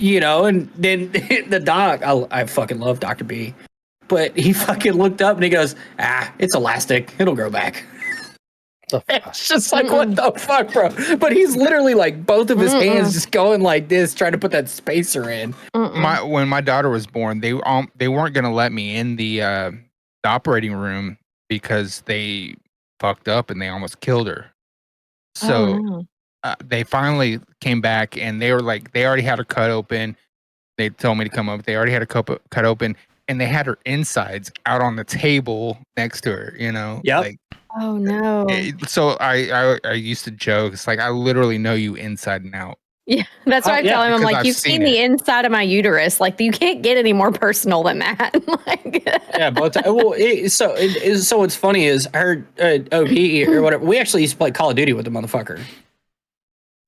and then the doc, I fucking love Dr. B, but he fucking looked up and he goes, it's elastic. It'll grow back. It's just like, what the fuck, bro? But he's literally like both of his hands just going like this, trying to put that spacer in. When my daughter was born, they weren't going to let me in the operating room because they fucked up and they almost killed her. So they finally came back and they were like, they already had her cut open. They told me to come up. They already had her cut open, and they had her insides out on the table next to her. Yep. Like, oh no. So I used to joke. It's like, I literally know you inside and out. Yeah, that's what I tell him. I'm like, you've seen the inside of my uterus. Like, you can't get any more personal than that. Like, yeah, but so what's funny is her OP or whatever. We actually used to play Call of Duty with the motherfucker.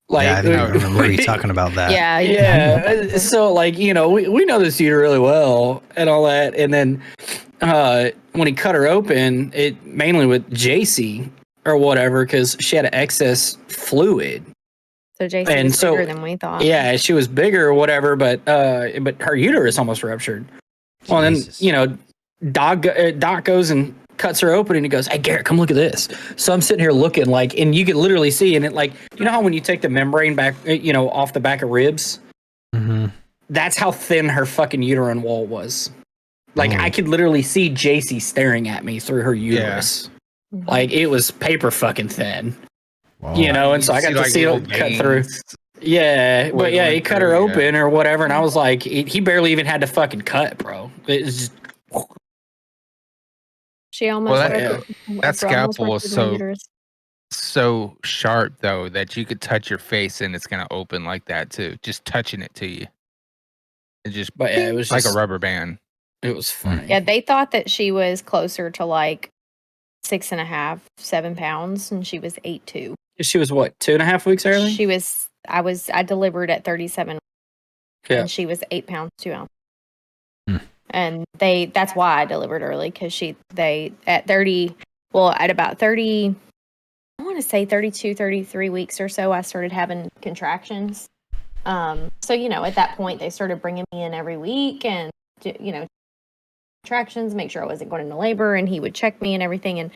Like, I think I remember you talking about that. Yeah. So like, we know this dude really well and all that, and then when he cut her open, it mainly with JC or whatever, because she had excess fluid. So JC was bigger than we thought. Yeah, she was bigger or whatever, but her uterus almost ruptured. Well, then Doc goes and cuts her open, and he goes, "Hey, Garrett, come look at this." So I'm sitting here looking like, and you can literally see in it, like, how when you take the membrane back, off the back of ribs, that's how thin her fucking uterine wall was. Like, I could literally see JC staring at me through her uterus. Yeah. Like, it was paper fucking thin. Wow. And so I got to see it cut through. Yeah, but yeah, he cut her open or whatever, and I was like, he barely even had to fucking cut, bro. It was just... She almost... that scalpel was so sharp, though, that you could touch your face and it's going to open like that, too. Just touching it to you. It was like a rubber band. It was funny. Yeah, they thought that she was closer to like 6.5, 7 pounds, and she was 8'2". She was what, 2.5 weeks early? She was. I delivered at 37. Yeah. And she was 8 pounds 2 ounces. And that's why I delivered early, because at about 30, I want to say 32, 33 weeks or so, I started having contractions. So at that point they started bringing me in every week and contractions, make sure I wasn't going into labor, and he would check me and everything, and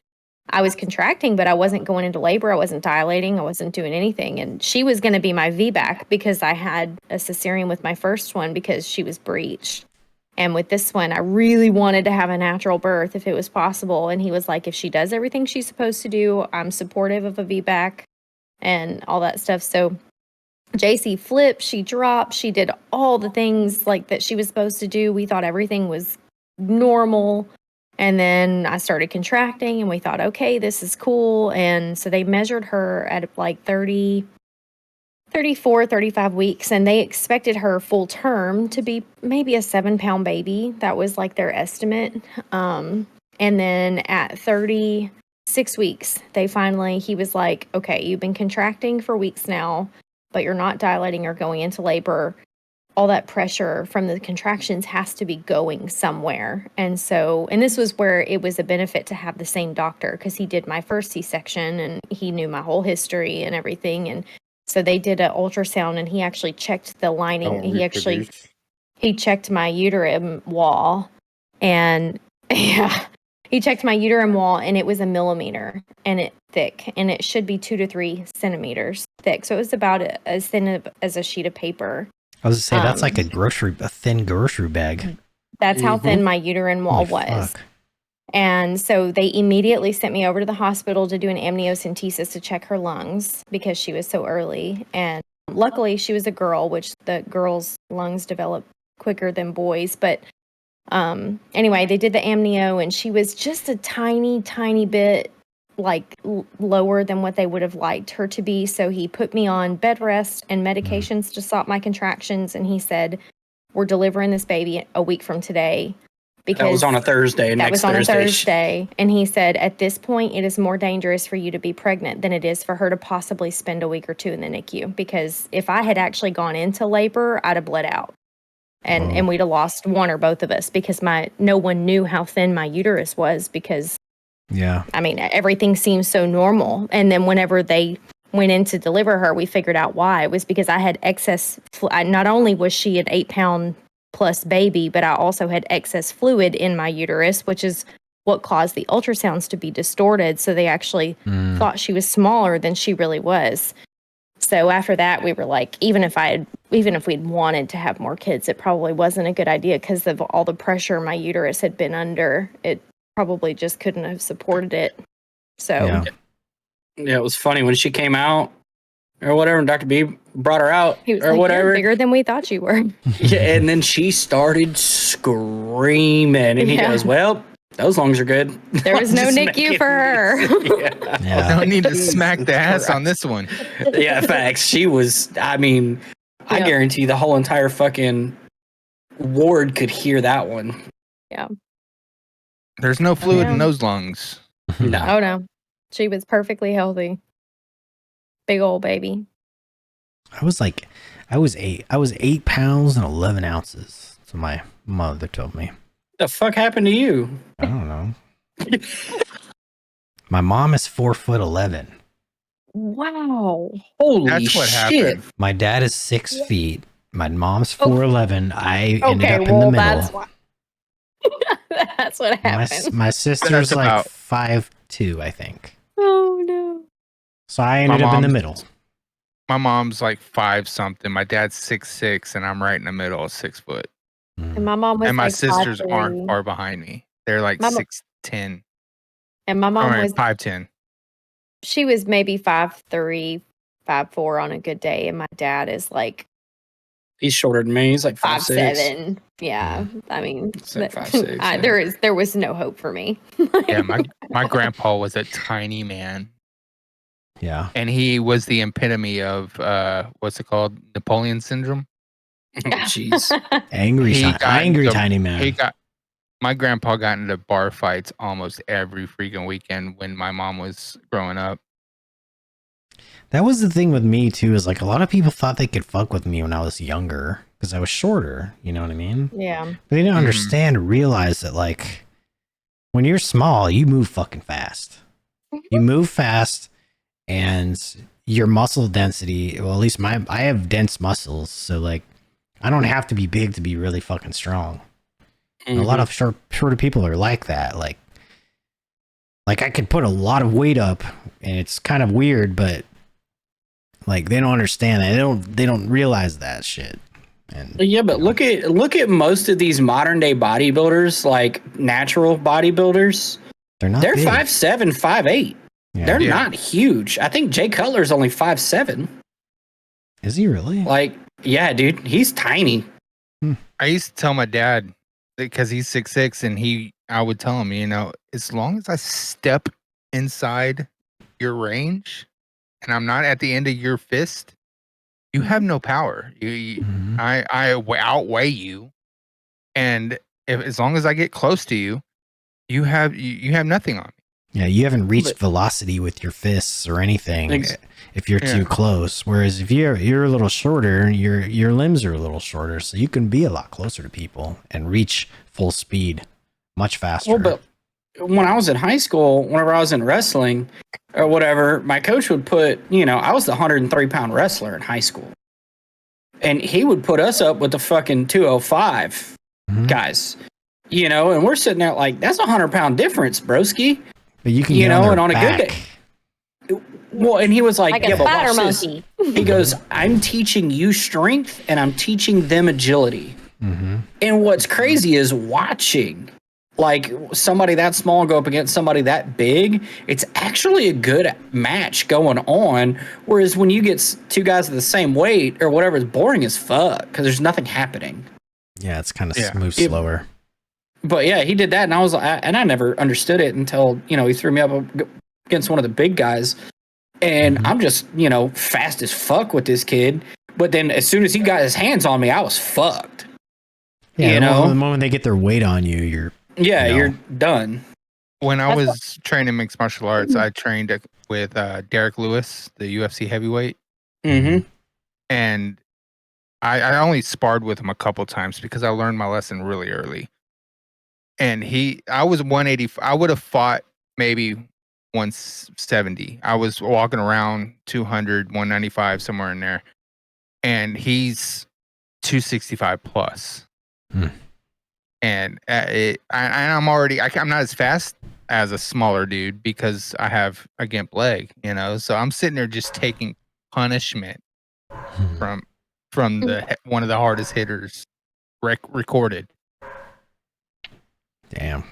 I was contracting, but I wasn't going into labor. I wasn't dilating. I wasn't doing anything. And she was going to be my VBAC, because I had a cesarean with my first one because she was breached. And with this one, I really wanted to have a natural birth if it was possible. And he was like, if she does everything she's supposed to do, I'm supportive of a VBAC and all that stuff. So JC flipped, she dropped, she did all the things like that she was supposed to do. We thought everything was normal. And then I started contracting, and we thought, okay, this is cool. And so they measured her at like 34, 35 weeks, and they expected her full term to be maybe a 7-pound baby. That was like their estimate. And then at 36 weeks, he was like, okay, you've been contracting for weeks now, but you're not dilating or going into labor. All that pressure from the contractions has to be going somewhere. And this was where it was a benefit to have the same doctor, because he did my first C-section and he knew my whole history and everything. And so they did an ultrasound, and he actually checked the lining. He checked my uterine wall, and he checked my uterine wall, and it was 1 millimeter and it thick, and it should be 2 to 3 centimeters thick. So it was about as thin as a sheet of paper. I was going to say, that's like a thin grocery bag. That's how thin my uterine wall was. Fuck. And so they immediately sent me over to the hospital to do an amniocentesis to check her lungs, because she was so early. And luckily she was a girl, which the girls' lungs develop quicker than boys. But anyway, they did the amnio, and she was just a tiny, tiny bit like lower than what they would have liked her to be. So he put me on bed rest and medications to stop my contractions. And he said, we're delivering this baby a week from today. Because that was on a Thursday. That was on a Thursday. And he said, at this point, it is more dangerous for you to be pregnant than it is for her to possibly spend a week or two in the NICU. Because if I had actually gone into labor, I'd have bled out. and we'd have lost one or both of us because no one knew how thin my uterus was because I mean, everything seemed so normal. And then whenever they went in to deliver her, we figured out why. It was because I had excess. Not only was she an 8-pound plus baby, but I also had excess fluid in my uterus, which is what caused the ultrasounds to be distorted. So they actually thought she was smaller than she really was. So after that, we were like, even if we'd wanted to have more kids, it probably wasn't a good idea because of all the pressure my uterus had been under. It probably just couldn't have supported it. So yeah, it was funny when she came out or whatever, and Dr. B brought her out he was or like, whatever. You're bigger than we thought you were. Yeah, and then she started screaming, and he goes, "Well, those lungs are good." There was no NICU for her. No need to smack the ass on this one. Yeah, facts. She was. I mean, I guarantee the whole entire fucking ward could hear that one. Yeah. There's no fluid in those lungs. No. Oh no. She was perfectly healthy. Big old baby. I was 8 pounds and 11 ounces. So my mother told me. The fuck happened to you? I don't know. My mom is 4'11". Wow. Holy That's what shit. happened. My dad is 6 feet. My mom's 4'11". I ended up in the middle. That's why. That's what happened. My sister's like 5'2", I think. Oh no. So I ended up in the middle. My mom's like 5 something. My dad's 6'6", and I'm right in the middle, 6 foot. And my mom was And my like sisters 5'3". aren't far behind me. They're like 6'10". And my mom was 5'10". She was maybe 5'3", 5'4" on a good day, and my dad is like he's shorter than me. He's like 5'7". Yeah, I mean, like 5'6". Yeah. There was no hope for me. Yeah, my grandpa was a tiny man. Yeah, and he was the epitome of what's it called, Napoleon syndrome. Jeez, angry tiny man. My grandpa got into bar fights almost every freaking weekend when my mom was growing up. That was the thing with me too, is like a lot of people thought they could fuck with me when I was younger because I was shorter, you know what I mean? Yeah. But they didn't understand or realize that like when you're small, you move fucking fast. You move fast and your muscle density, well at least I have dense muscles, so like I don't have to be big to be really fucking strong. A lot of shorter people are like that. Like I could put a lot of weight up, and it's kind of weird, but like they don't understand that. They don't realize that shit. And yeah, but look at most of these modern day bodybuilders, like natural bodybuilders. They're 5'7", 5'8". Yeah. They're not huge. I think Jay Cutler's only 5'7". Is he really? Like, yeah, dude, he's tiny. I used to tell my dad, because he's 6'6", and I would tell him, you know, as long as I step inside your range and I'm not at the end of your fist, you have no power. I outweigh you, and as long as I get close to you, you have nothing on me. Yeah, you haven't reached velocity with your fists or anything if you're too close. Whereas if you're a little shorter, your limbs are a little shorter, so you can be a lot closer to people and reach full speed much faster. Well, but when I was in high school, whenever I was in wrestling or whatever, my coach would put, I was the 103-pound wrestler in high school. And he would put us up with the fucking 205 guys, and we're sitting there like, that's a 100-pound difference, broski. But you can, and on back. A good day. Well, and he was like yeah, but watch monkey. This. He goes, I'm teaching you strength and I'm teaching them agility. And what's crazy is watching like somebody that small go up against somebody that big. It's actually a good match going on. Whereas when you get two guys of the same weight or whatever, it's boring as fuck because there's nothing happening. Yeah, it's kind of moves slower. But yeah, he did that, and I was like, and I never understood it until he threw me up against one of the big guys, and I'm just fast as fuck with this kid. But then as soon as he got his hands on me, I was fucked. Yeah, the moment they get their weight on you, you're done. When I was training mixed martial arts, I trained with Derek Lewis, the UFC heavyweight, and I only sparred with him a couple times because I learned my lesson really early. And I was 180. I would have fought maybe 170. I was walking around 200, 195, somewhere in there. And he's 265 plus. And I'm not as fast as a smaller dude because I have a gimp leg, so I'm sitting there just taking punishment from one of the hardest hitters recorded. Damn.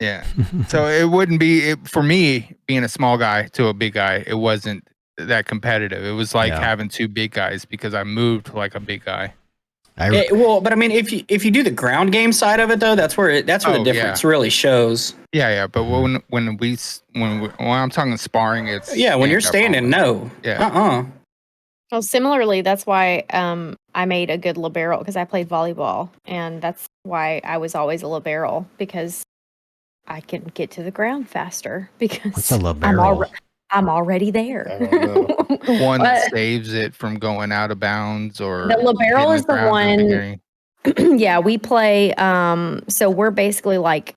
Yeah. So it wouldn't be for me being a small guy to a big guy. It wasn't that competitive. It was like having two big guys because I moved like a big guy. But I mean, if you do the ground game side of it though, that's where the difference really shows. Yeah. But when I'm talking sparring, it's when you're standing, no. Yeah. Well, similarly, that's why I made a good libero because I played volleyball, and that's why I was always a libero because I can get to the ground faster because what's a libero? I'm already there. I don't know. The one that saves it from going out of bounds, or the libero is the one. Yeah, we play. So we're basically like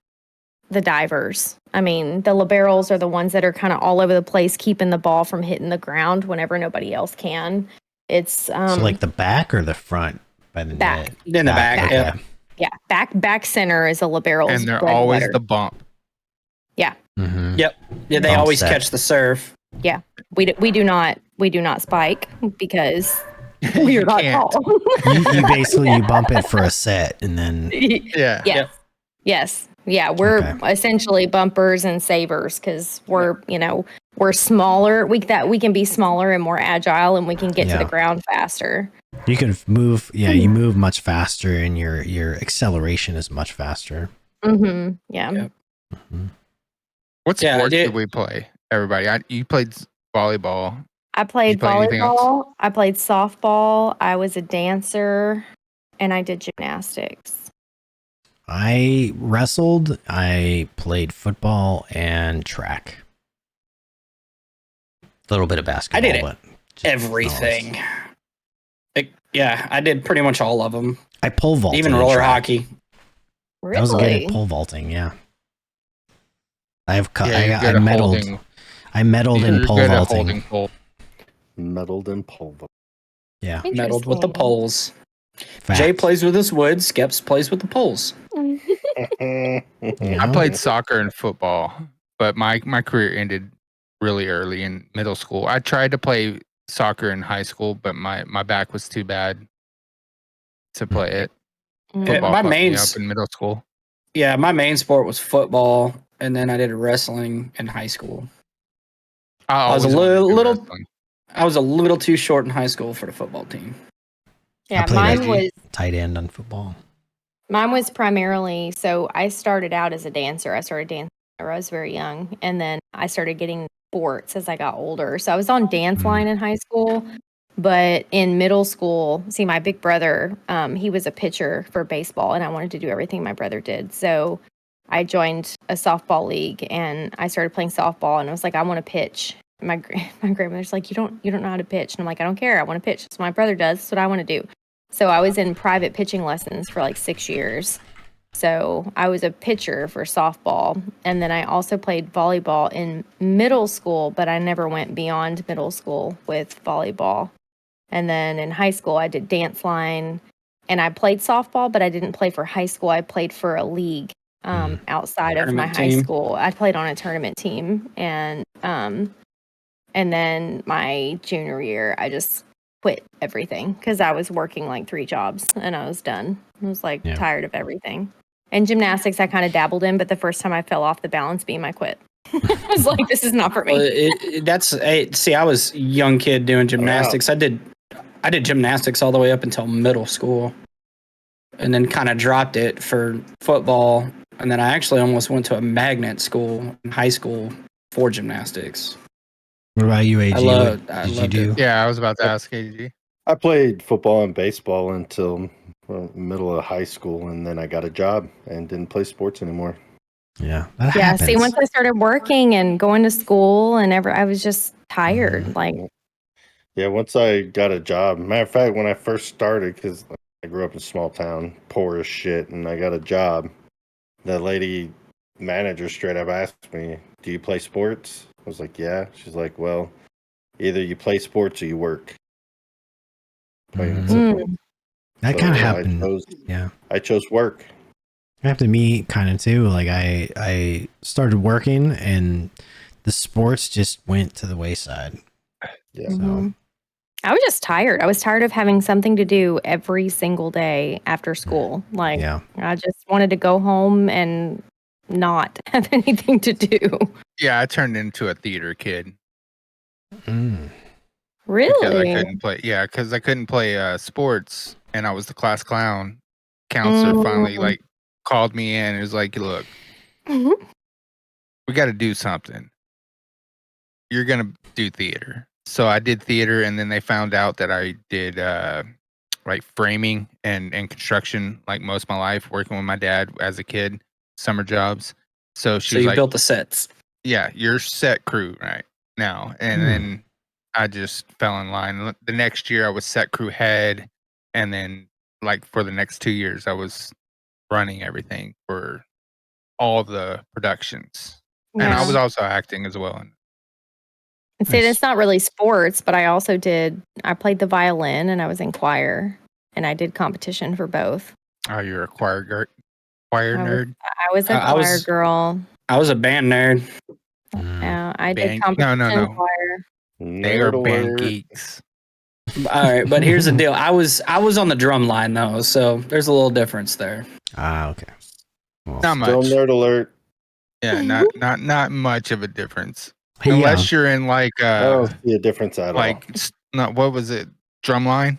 the divers. I mean, the liberos are the ones that are kind of all over the place, keeping the ball from hitting the ground whenever nobody else can. It's so like the back or the front by the back. net? In the back. Yeah. Back center is a libero, and they're always the bump. Yeah. Mm-hmm. Yep. Yeah, they Bump always set. catch the serve. Yeah. We do not spike because we're not tall. you basically bump it for a set and then Yes. Yeah, we're essentially bumpers and savers because we're smaller. We can be smaller and more agile, and we can get to the ground faster. You can move. Yeah, you move much faster, and your acceleration is much faster. Mm-hmm. Yeah. Yep. Mm-hmm. What sports did we play? Everybody, you played volleyball. I played volleyball. I played softball. I was a dancer, and I did gymnastics. I wrestled, I played football and track. A little bit of basketball. I did everything. I did pretty much all of them. I pole vaulted. Even roller hockey. Really? I was good at pole vaulting, yeah. I medaled. I medaled in pole vaulting. Medaled in pole vaulting. Yeah. Medaled with the poles. Fact. Jay plays with his wood. Skeps plays with the poles. I played soccer and football, but my career ended really early in middle school. I tried to play soccer in high school, but my back was too bad to play it. Football My fucked me main up in middle school. Yeah, my main sport was football, and then I did wrestling in high school. I was a little too short in high school for the football team. Yeah, mine was tight end on football. Mine was primarily, so I started out as a dancer. I started dancing when I was very young, and then I started getting sports as I got older. So I was on dance line in high school, but in middle school, see, my big brother, he was a pitcher for baseball, and I wanted to do everything my brother did. So I joined a softball league, and I started playing softball, and I was like, I want to pitch. My grandmother's like, you don't know how to pitch. And I'm like, I don't care. I want to pitch. That's what my brother does. That's what I want to do. So I was in private pitching lessons for like 6 years. So I was a pitcher for softball. And then I also played volleyball in middle school, but I never went beyond middle school with volleyball. And then in high school, I did dance line, and I played softball, but I didn't play for high school. I played for a league outside of my high school. I played on a tournament team. And then my junior year, I just quit everything because I was working like 3 jobs and I was done. I was like tired of everything. And gymnastics, I kind of dabbled in, but the first time I fell off the balance beam, I quit. I was like, this is not for me. I was a young kid doing gymnastics. Wow. I did gymnastics all the way up until middle school, and then kind of dropped it for football. And then I actually almost went to a magnet school in high school for gymnastics. What about you, AG? What did you do? Yeah, I was about to ask AG. I played football and baseball until middle of high school, and then I got a job and didn't play sports anymore. Yeah, that happens. See, once I started working and going to school and I was just tired. Like, Yeah, once I got a job. Matter of fact, when I first started, because I grew up in a small town, poor as shit, and I got a job. The lady manager straight up asked me, "Do you play sports?" I was like, "Yeah." She's like, "Well, either you play sports or you work." Plain and simple. That kind of happened. I chose work. It happened to me kind of too. Like I started working and the sports just went to the wayside. Yeah. So. I was just tired. I was tired of having something to do every single day after school. Like, I just wanted to go home and not have anything to do. Yeah, I turned into a theater kid. Really? Because I couldn't play. Yeah, because I couldn't play sports, and I was the class clown. Counselor finally like called me in and was like, "Look, we got to do something. You're gonna do theater." So I did theater, and then they found out that I did like framing and construction like most of my life, working with my dad as a kid, summer jobs. So she was you like, built the sets. Yeah, you're set crew right now. And then I just fell in line. The next year I was set crew head, and then like for the next 2 years I was running everything for all the productions. Yeah. And I was also acting as well. And see, it's not really sports, but I played the violin and I was in choir and I did competition for both. Oh, you're a choir nerd? I was a choir girl. I was a band nerd. Yeah, I did competition choir. They are band geeks. All right, but here's the deal. I was on the drum line though, so there's a little difference there. Okay. Well, not much. Drum nerd alert. Yeah, not much of a difference. Unless you're in like I don't see a difference at all. What was it? Drumline?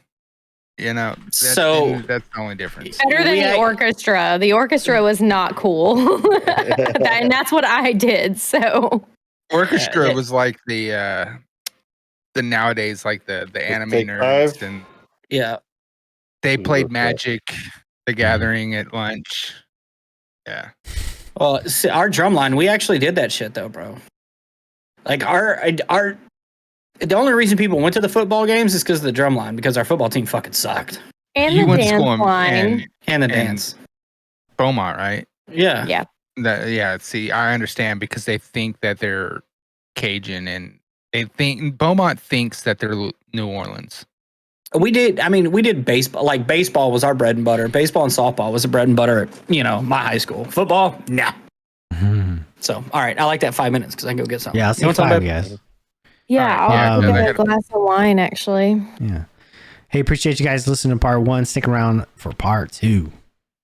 You know, that's the only difference. Better than the orchestra. The orchestra was not cool. And that's what I did. So orchestra was like the nowadays like the anime nerds and they played Magic the Gathering at lunch. Yeah. Well, see, our drumline, we actually did that shit though, bro. Like the only reason people went to the football games is because of the drum line, because our football team fucking sucked. And the dance line. And the dance. Beaumont, right? Yeah. Yeah. See, I understand because they think that they're Cajun and they think Beaumont thinks that they're New Orleans. We did baseball. Like baseball was our bread and butter. Baseball and softball was the bread and butter at, my high school. Football, nah. So, all right. I like that 5 minutes because I can go get something. Yeah, I'll see 5, guys. Yeah, I'll get a glass of wine, actually. Yeah. Hey, appreciate you guys listening to part 1. Stick around for part 2.